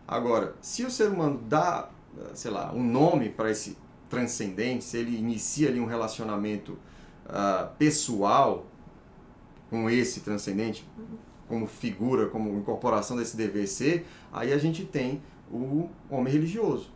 Agora, se o ser humano dá, sei lá, um nome para esse transcendente, se ele inicia ali um relacionamento pessoal com esse transcendente, como figura, como incorporação desse dever ser, aí a gente tem o homem religioso.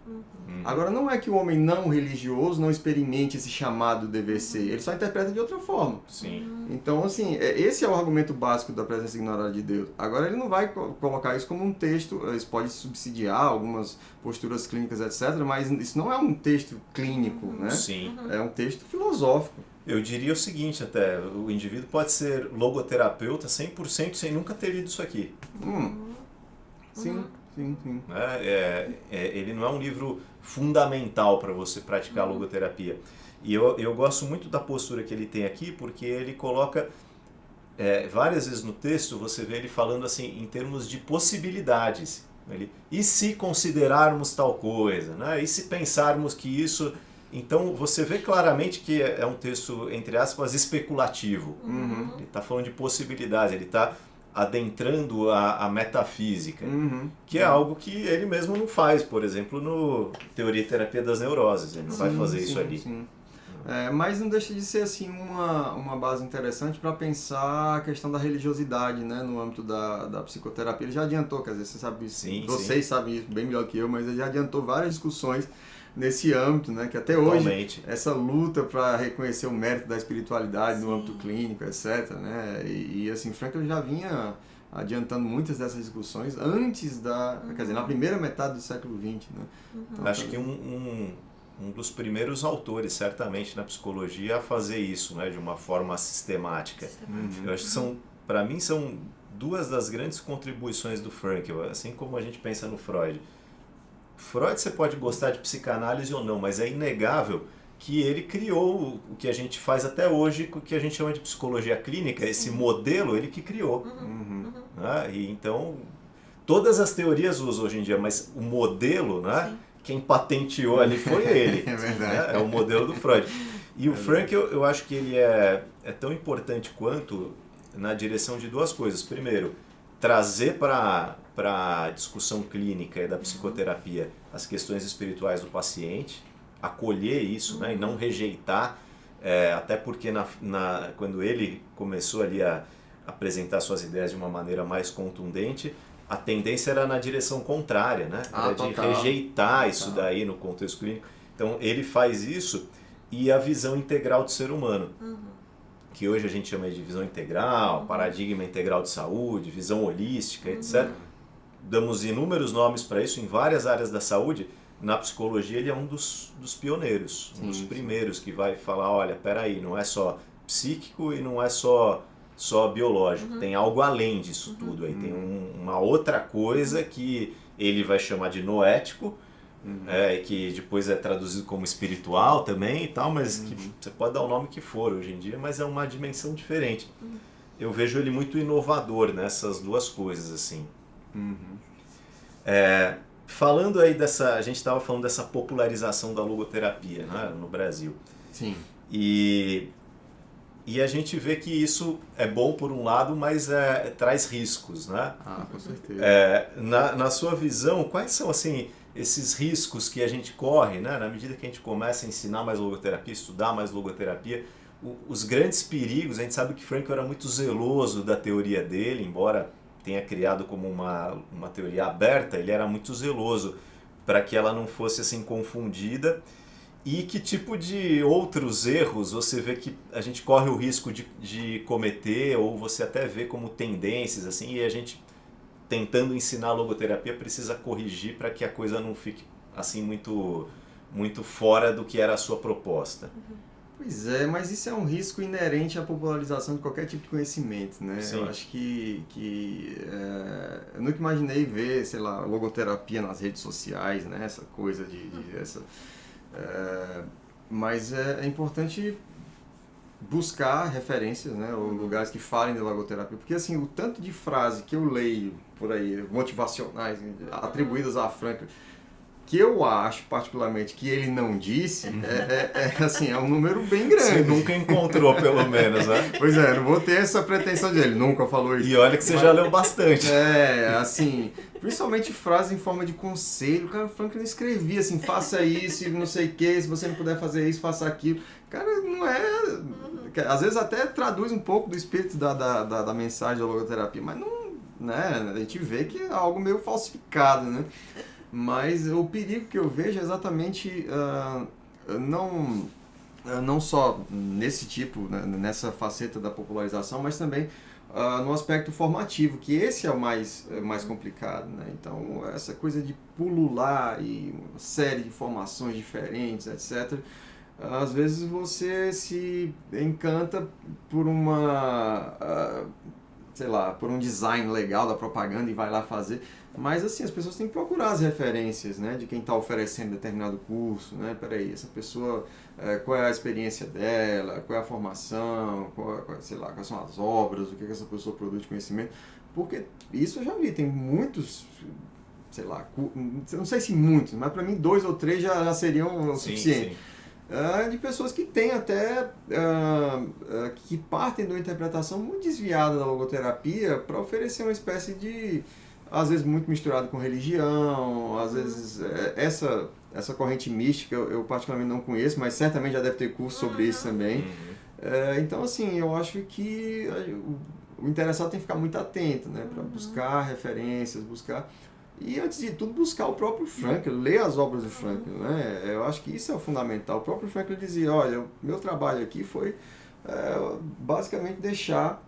Agora, não é que o homem não religioso não experimente esse chamado dever ser, ele só interpreta de outra forma. Sim. Então, assim, esse é o argumento básico da Presença Ignorada de Deus. Agora, ele não vai colocar isso como um texto, isso pode subsidiar algumas posturas clínicas, etc., mas isso não é um texto clínico, né? Sim. É um texto filosófico. Eu diria o seguinte até, o indivíduo pode ser logoterapeuta 100% sem nunca ter lido isso aqui. Sim, sim, sim. Ele não é um livro fundamental para você praticar logoterapia. E eu gosto muito da postura que ele tem aqui, porque ele coloca, várias vezes no texto, você vê ele falando assim, em termos de possibilidades. E se considerarmos tal coisa? Né? E se pensarmos que isso... Então, você vê claramente que é um texto, entre aspas, especulativo. Ele está falando de possibilidades, ele está adentrando a metafísica, que é algo que ele mesmo não faz, por exemplo, no Teoria e Terapia das Neuroses. Ele não vai fazer isso ali. Sim. Mas não deixa de ser assim uma base interessante para pensar a questão da religiosidade, né, no âmbito da psicoterapia. Ele já adiantou, quer dizer, você sabe isso, vocês sabem isso bem melhor que eu, mas ele já adiantou várias discussões nesse âmbito, né, que até hoje essa luta para reconhecer o mérito da espiritualidade no âmbito clínico, etc, né, e assim, Frankl já vinha adiantando muitas dessas discussões antes quer dizer, na primeira metade do século XX, né. Então, acho que um dos primeiros autores, certamente, na psicologia a fazer isso, né, de uma forma sistemática. Eu acho que para mim, são duas das grandes contribuições do Frankl, assim como a gente pensa no Freud. Freud você pode gostar de psicanálise ou não, mas é inegável que ele criou o que a gente faz até hoje, o que a gente chama de psicologia clínica, esse modelo ele que criou. Né? E então, todas as teorias usam hoje em dia, mas o modelo, né, quem patenteou ali foi ele. É verdade. Né? É o modelo do Freud. E o Frankl, eu acho que ele é tão importante quanto na direção de duas coisas. Primeiro, trazer para a discussão clínica e da psicoterapia as questões espirituais do paciente, acolher isso, né, e não rejeitar, até porque quando ele começou ali a apresentar suas ideias de uma maneira mais contundente, a tendência era na direção contrária, né? Era de rejeitar isso daí no contexto clínico. Então ele faz isso, e a visão integral do ser humano, que hoje a gente chama de visão integral, paradigma integral de saúde, visão holística, etc. Damos inúmeros nomes para isso em várias áreas da saúde. Na psicologia ele é um dos pioneiros, um dos primeiros que vai falar, olha, peraí, não é só psíquico e não é só biológico, tem algo além disso tudo, aí tem uma outra coisa que ele vai chamar de noético, que depois é traduzido como espiritual também e tal, mas que você pode dar o nome que for hoje em dia, mas é uma dimensão diferente. Eu vejo ele muito inovador nessas duas coisas, assim. Falando aí a gente estava falando dessa popularização da logoterapia, né, no Brasil. Sim. E a gente vê que isso é bom por um lado, mas traz riscos, né? Com certeza. Na sua visão, quais são assim esses riscos que a gente corre, né? Na medida que a gente começa a ensinar mais logoterapia, estudar mais logoterapia, os grandes perigos? A gente sabe que Frankl era muito zeloso da teoria dele, embora tenha criado como uma teoria aberta, ele era muito zeloso para que ela não fosse assim confundida. E que tipo de outros erros você vê que a gente corre o risco de cometer, ou você até vê como tendências, assim, e a gente, tentando ensinar logoterapia, precisa corrigir para que a coisa não fique assim muito, muito fora do que era a sua proposta? Pois é, mas isso é um risco inerente à popularização de qualquer tipo de conhecimento, né? Sim. Eu acho que eu nunca imaginei ver, sei lá, logoterapia nas redes sociais, né? Essa coisa mas é importante buscar referências, né, ou lugares que falem de logoterapia, porque assim, o tanto de frase que eu leio por aí, motivacionais, atribuídas a Frankl, que eu acho particularmente que ele não disse, assim, é um número bem grande. Você nunca encontrou, pelo menos, né? Pois é, não vou ter essa pretensão dele, nunca falou isso. E olha que você já leu bastante. Assim, principalmente frases em forma de conselho. Cara, o Frankl não escrevia assim, faça isso, não sei o que, se você não puder fazer isso, faça aquilo. Cara, não é... Às vezes até traduz um pouco do espírito da mensagem da logoterapia, mas não, né, a gente vê que é algo meio falsificado, né? Mas o perigo que eu vejo é exatamente não só nesse tipo, né, nessa faceta da popularização, mas também no aspecto formativo, que esse é o mais complicado, né? Então, essa coisa de pulular e uma série de formações diferentes, etc., às vezes você se encanta por sei lá, por um design legal da propaganda e vai lá fazer. Mas assim, as pessoas têm que procurar as referências, né, de quem está oferecendo determinado curso, né? Peraí, essa pessoa, qual é a experiência dela, qual é a formação, sei lá, quais são as obras, o que essa pessoa produz de conhecimento. Porque isso eu já vi, tem muitos, sei lá, não sei se muitos, mas para mim 2 ou 3 já seriam o suficiente. De pessoas que têm até, que partem de uma interpretação muito desviada da logoterapia para oferecer uma espécie de, às vezes muito misturado com religião, às vezes essa corrente mística eu particularmente não conheço, mas certamente já deve ter curso sobre isso também. Então assim, eu acho que o interessado tem que ficar muito atento, né, para buscar referências, e antes de tudo buscar o próprio Frankl, ler as obras do Frankl, né? Eu acho que isso é o fundamental. O próprio Frankl dizia, olha, o meu trabalho aqui foi basicamente deixar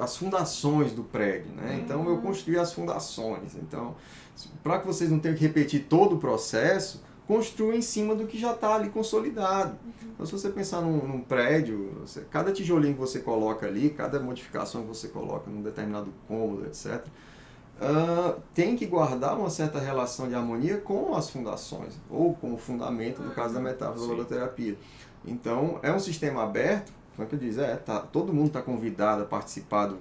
as fundações do prédio, né? Então eu construí as fundações. Então, para que vocês não tenham que repetir todo o processo, construa em cima do que já está ali consolidado. Então, se você pensar num prédio, cada tijolinho que você coloca ali, cada modificação que você coloca num determinado cômodo, etc., tem que guardar uma certa relação de harmonia com as fundações, ou com o fundamento, no caso da metáfora da logoterapia. Então, é um sistema aberto, como é que eu diz? Todo mundo está convidado a participar do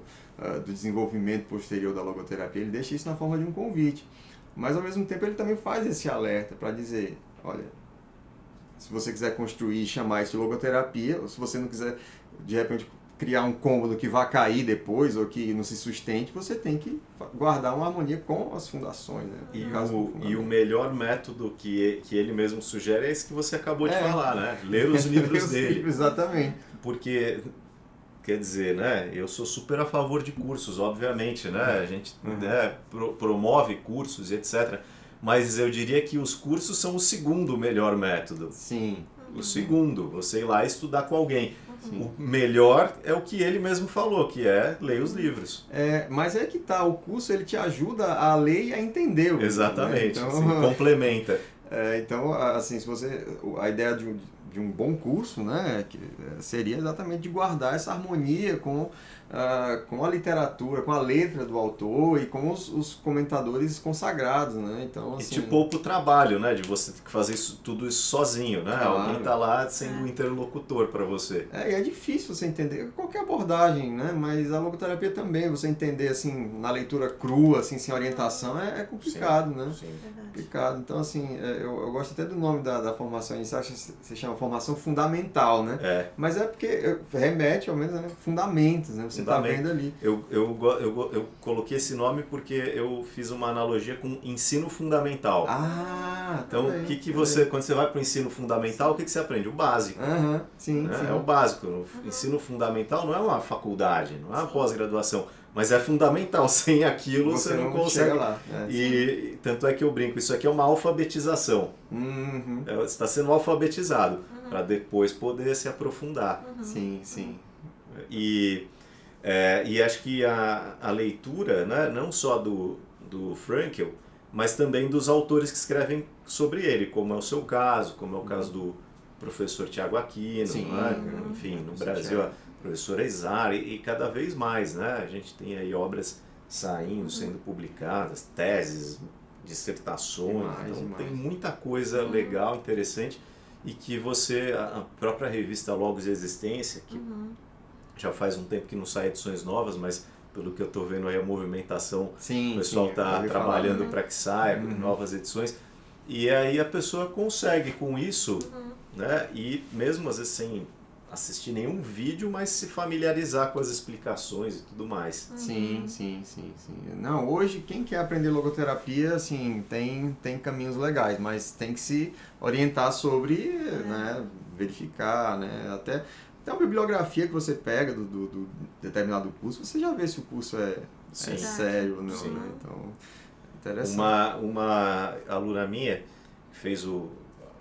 desenvolvimento posterior da logoterapia, ele deixa isso na forma de um convite. Mas, ao mesmo tempo, ele também faz esse alerta para dizer, olha, se você quiser construir e chamar isso de logoterapia, ou se você não quiser, de repente, criar um cômodo que vá cair depois ou que não se sustente, você tem que guardar uma harmonia com as fundações, né? E o melhor método que ele mesmo sugere é esse que você acabou de falar, né? Ler os livros dele. Exatamente. Porque, quer dizer, né? Eu sou super a favor de cursos, obviamente, né? A gente promove cursos e etc. Mas eu diria que os cursos são o segundo melhor método. Sim. O segundo, você ir lá estudar com alguém. Sim. O melhor é o que ele mesmo falou, que é ler os livros. Mas é que tá, o curso ele te ajuda a ler e a entender o livro. Exatamente, né? Então, sim, complementa. Então, assim, a ideia de um bom curso, né, seria exatamente de guardar essa harmonia com a literatura, com a letra do autor e com os comentadores consagrados, né? Então, assim, e te poupa o trabalho, né, de você ter que fazer tudo isso sozinho, né? Claro. Alguém tá lá sendo um interlocutor para você. E é difícil você entender qualquer abordagem, né? Mas a logoterapia também, você entender assim, na leitura crua, assim, sem orientação, é complicado, né? Sim. Complicado. Então, assim, eu gosto até do nome da formação inicial, que se chama formação fundamental, né? Mas é porque remete, ao menos, né, fundamentos, né? Você está vendo ali. Eu coloquei esse nome porque eu fiz uma analogia com ensino fundamental. Então, quando você vai para o ensino fundamental, o que você aprende? O básico. Sim. É o básico. O ensino fundamental não é uma faculdade, não é uma pós-graduação, mas é fundamental. Sem aquilo você não consegue. Lá. E tanto é que eu brinco, isso aqui é uma alfabetização. Você está sendo alfabetizado para depois poder se aprofundar. Sim. E acho que a leitura, né, não só do Frankl, mas também dos autores que escrevem sobre ele, como é o seu caso, como é o caso do professor Tiago Aquino, né? Enfim, no Brasil, a professora Izar, e cada vez mais, né? A gente tem aí obras saindo, sendo publicadas, teses, dissertações, tem muita coisa legal, interessante, e que a própria revista Logos e Existência, que já faz um tempo que não sai edições novas, mas pelo que eu estou vendo aí a movimentação, o pessoal está trabalhando para que saia novas edições, e aí a pessoa consegue com isso, né, e mesmo às vezes sem assistir nenhum vídeo, mas se familiarizar com as explicações e tudo mais. Sim. Não, hoje quem quer aprender logoterapia, assim, tem caminhos legais, mas tem que se orientar sobre, né, verificar, né, até uma bibliografia que você pega do determinado curso, você já vê se o curso é sério ou não, né? Então, interessante. Uma aluna minha que fez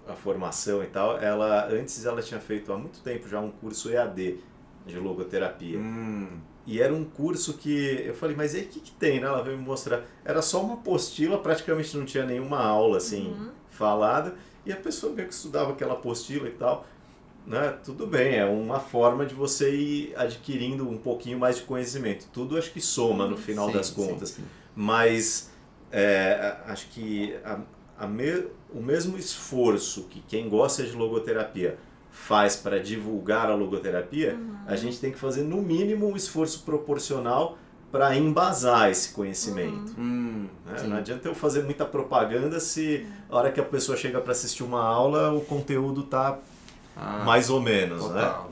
a formação e tal, antes ela tinha feito há muito tempo já um curso EAD de logoterapia. E era um curso que eu falei, mas e aí o que tem, né? Ela veio me mostrar. Era só uma apostila, praticamente não tinha nenhuma aula assim falada, e a pessoa meio que estudava aquela apostila e tal. né, tudo bem, é uma forma de você ir adquirindo um pouquinho mais de conhecimento. Tudo acho que soma no final das contas. Sim. Mas acho que o mesmo esforço que quem gosta de logoterapia faz para divulgar a logoterapia, a gente tem que fazer no mínimo um esforço proporcional para embasar esse conhecimento. Né? Não adianta eu fazer muita propaganda se a hora que a pessoa chega para assistir uma aula o conteúdo está mais ou menos. Total,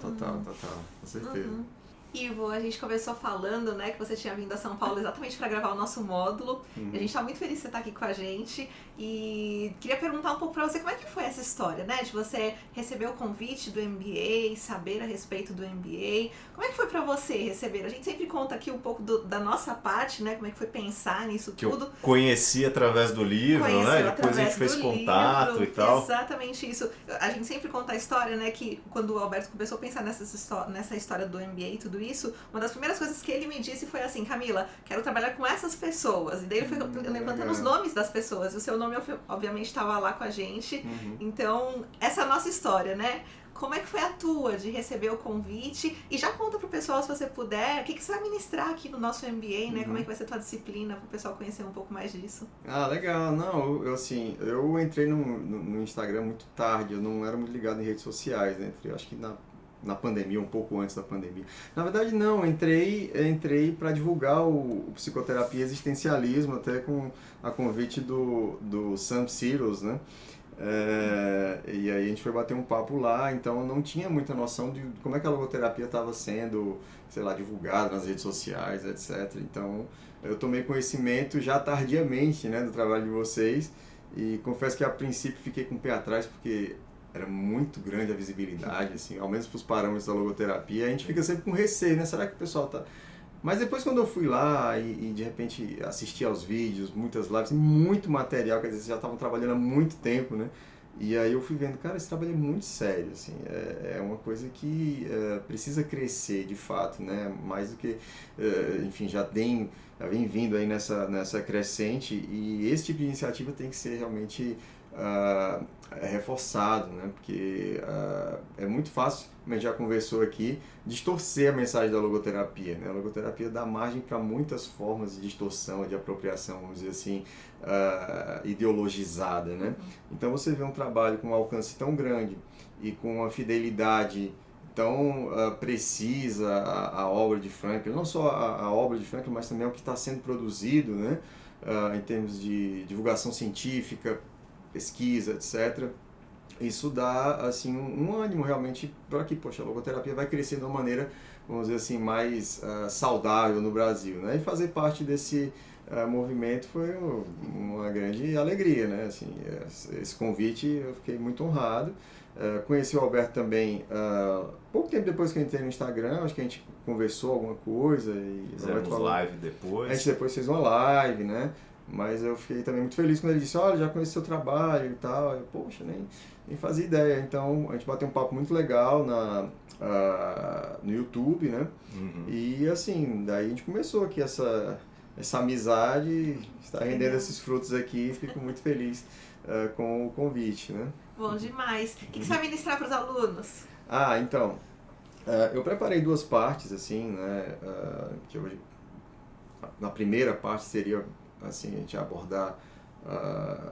com certeza. Ivo, a gente começou falando, né, que você tinha vindo a São Paulo exatamente para gravar o nosso módulo. E a gente está muito feliz de você estar aqui com a gente. E queria perguntar um pouco para você como é que foi essa história, né? De você receber o convite do MBA, saber a respeito do MBA. Como é que foi para você receber? A gente sempre conta aqui um pouco da nossa parte, né? Como é que foi pensar nisso que tudo. Eu conheci através do livro, né? Depois a gente fez contato e tal. Exatamente isso. A gente sempre conta a história, né? Que quando o Alberto começou a pensar nessa história do MBA e tudo isso, uma das primeiras coisas que ele me disse foi assim: Camila, quero trabalhar com essas pessoas. E daí ele foi levantando os nomes das pessoas. E o seu nome, obviamente, estava lá com a gente. Então, essa é a nossa história, né? Como é que foi a tua de receber o convite? E já conta pro pessoal, se você puder, o que você vai ministrar aqui no nosso MBA, né? Como é que vai ser a tua disciplina, pro pessoal conhecer um pouco mais disso. Legal. Não, eu entrei no Instagram muito tarde, eu não era muito ligado em redes sociais, né? Eu acho que na pandemia, um pouco antes da pandemia. Na verdade, não, entrei para divulgar o psicoterapia existencialismo, até com a convite do Sam Siros, né? E aí a gente foi bater um papo lá, então eu não tinha muita noção de como é que a logoterapia estava sendo, sei lá, divulgada nas redes sociais, etc. Então eu tomei conhecimento já tardiamente, né, do trabalho de vocês, e confesso que a princípio fiquei com o pé atrás, porque era muito grande a visibilidade, assim, ao menos para os parâmetros da logoterapia. A gente fica sempre com receio, né? Será que o pessoal tá... Mas depois, quando eu fui lá e de repente assisti aos vídeos, muitas lives, muito material, quer dizer, vocês já estavam trabalhando há muito tempo, né? E aí eu fui vendo, cara, esse trabalho é muito sério, assim, é uma coisa que precisa crescer, de fato, né? Mais do que, enfim, já vem vindo aí nessa crescente, e esse tipo de iniciativa tem que ser realmente... reforçado, né? Porque é muito fácil, como a gente já conversou aqui, distorcer a mensagem da logoterapia, né? A logoterapia dá margem para muitas formas de distorção, de apropriação, vamos dizer assim, ideologizada, né? Então você vê um trabalho com um alcance tão grande e com uma fidelidade tão precisa à obra de Frankl, não só a obra de Frankl, mas também o que está sendo produzido, né? Em termos de divulgação científica, pesquisa, etc. Isso dá, assim, um ânimo realmente para que, poxa, a logoterapia vai crescer de uma maneira, vamos dizer assim, mais saudável no Brasil, né? E fazer parte desse movimento foi uma grande alegria, né? Assim, esse convite eu fiquei muito honrado. Conheci o Alberto também pouco tempo depois que eu entrei no Instagram, acho que a gente conversou alguma coisa. Fizemos live depois. A gente depois fez uma live, né? Mas eu fiquei também muito feliz quando ele disse, olha, já conheci seu trabalho e tal. Eu, poxa, nem fazia ideia. Então, a gente bateu um papo muito legal no YouTube, né? E assim, daí a gente começou aqui essa amizade, está rendendo esses frutos aqui, fico muito feliz com o convite, né? Bom demais. O que você vai ministrar para os alunos? Então, eu preparei duas partes, assim, né? Que hoje, na primeira parte seria... assim, a gente abordar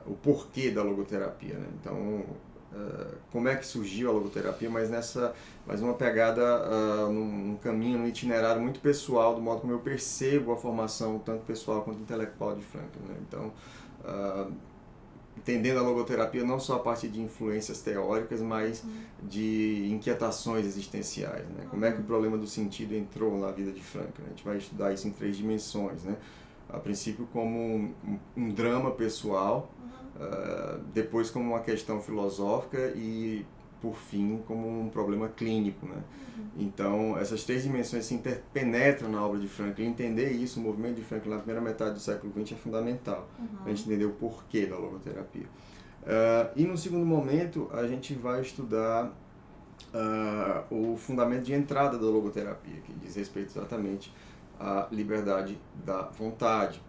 o porquê da logoterapia, né? Então, como é que surgiu a logoterapia, mas uma pegada num caminho, num itinerário muito pessoal, do modo como eu percebo a formação, tanto pessoal quanto intelectual de Frankl, né? Então, entendendo a logoterapia não só a partir de influências teóricas, mas de inquietações existenciais, né? Como é que o problema do sentido entrou na vida de Frankl, né? A gente vai estudar isso em 3 dimensões, né? A princípio como um drama pessoal, depois como uma questão filosófica e, por fim, como um problema clínico, né? Então, essas 3 dimensões se interpenetram na obra de Frankl. Entender isso, o movimento de Frankl na primeira metade do século XX é fundamental, para a gente entender o porquê da logoterapia. E no segundo momento, a gente vai estudar o fundamento de entrada da logoterapia, que diz respeito exatamente a liberdade da vontade.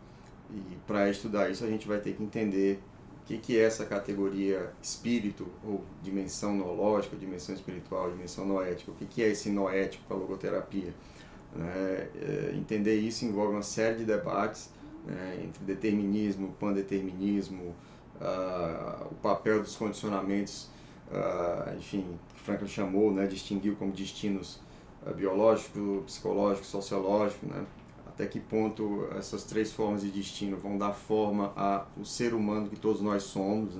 E para estudar isso a gente vai ter que entender O que é essa categoria espírito, ou dimensão noológica, dimensão espiritual, dimensão noética? O que é esse noético para a logoterapia? Entender isso envolve uma série de debates entre determinismo, pandeterminismo, o papel dos condicionamentos, enfim, que Frankl chamou, distinguiu como destinos biológico, psicológico, sociológico, até que ponto essas 3 formas de destino vão dar forma ao ser humano que todos nós somos,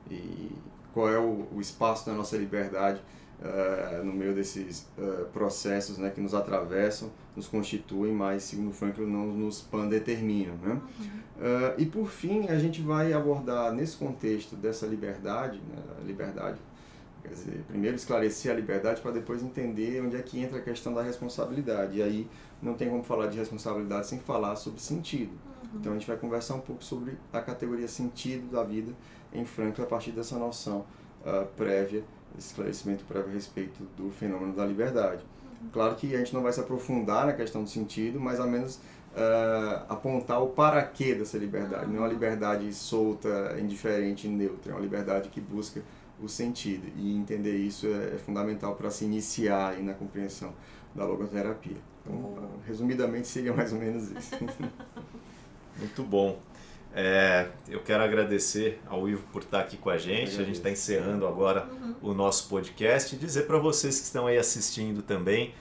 e qual é o espaço da nossa liberdade no meio desses processos que nos atravessam, nos constituem, mas, segundo Frankl, não nos pandeterminam. E, por fim, a gente vai abordar, nesse contexto dessa liberdade, a liberdade, quer dizer, primeiro esclarecer a liberdade para depois entender onde é que entra a questão da responsabilidade. E aí não tem como falar de responsabilidade sem falar sobre sentido. Então a gente vai conversar um pouco sobre a categoria sentido da vida em Frankl a partir dessa noção prévia, esse esclarecimento prévio a respeito do fenômeno da liberdade. Claro que a gente não vai se aprofundar na questão do sentido, mas ao menos apontar o para quê dessa liberdade. Não é uma liberdade solta, indiferente, neutra, é uma liberdade que busca o sentido, e entender isso é fundamental para se iniciar aí na compreensão da logoterapia. Então, resumidamente, seria mais ou menos isso. Muito bom. Eu quero agradecer ao Ivo por estar aqui com a gente. A gente está encerrando agora o nosso podcast e dizer para vocês que estão aí assistindo também,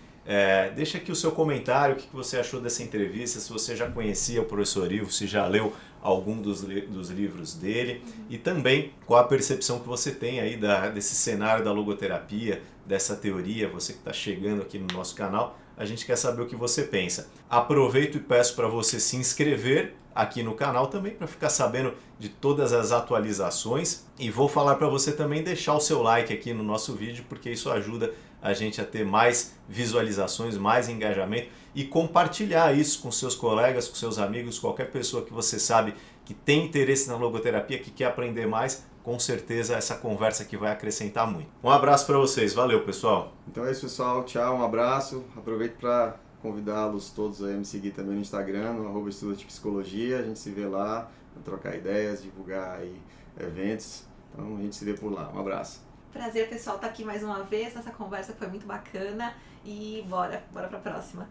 deixa aqui o seu comentário, o que você achou dessa entrevista, se você já conhecia o professor Ivo, se já leu algum dos livros dele, e também qual a percepção que você tem aí desse cenário da logoterapia, dessa teoria, você que está chegando aqui no nosso canal, a gente quer saber o que você pensa. Aproveito e peço para você se inscrever aqui no canal também, para ficar sabendo de todas as atualizações, e vou falar para você também deixar o seu like aqui no nosso vídeo, porque isso ajuda a gente a ter mais visualizações, mais engajamento, e compartilhar isso com seus colegas, com seus amigos, qualquer pessoa que você sabe que tem interesse na logoterapia, que quer aprender mais. Com certeza essa conversa aqui vai acrescentar muito. Um abraço para vocês, valeu pessoal! Então é isso, pessoal, tchau, um abraço, aproveito para convidá-los todos a me seguir também no Instagram, no @estudo de psicologia, a gente se vê lá, trocar ideias, divulgar aí eventos, então a gente se vê por lá, um abraço. Prazer, pessoal, estar aqui mais uma vez, essa conversa foi muito bacana, e bora para a próxima.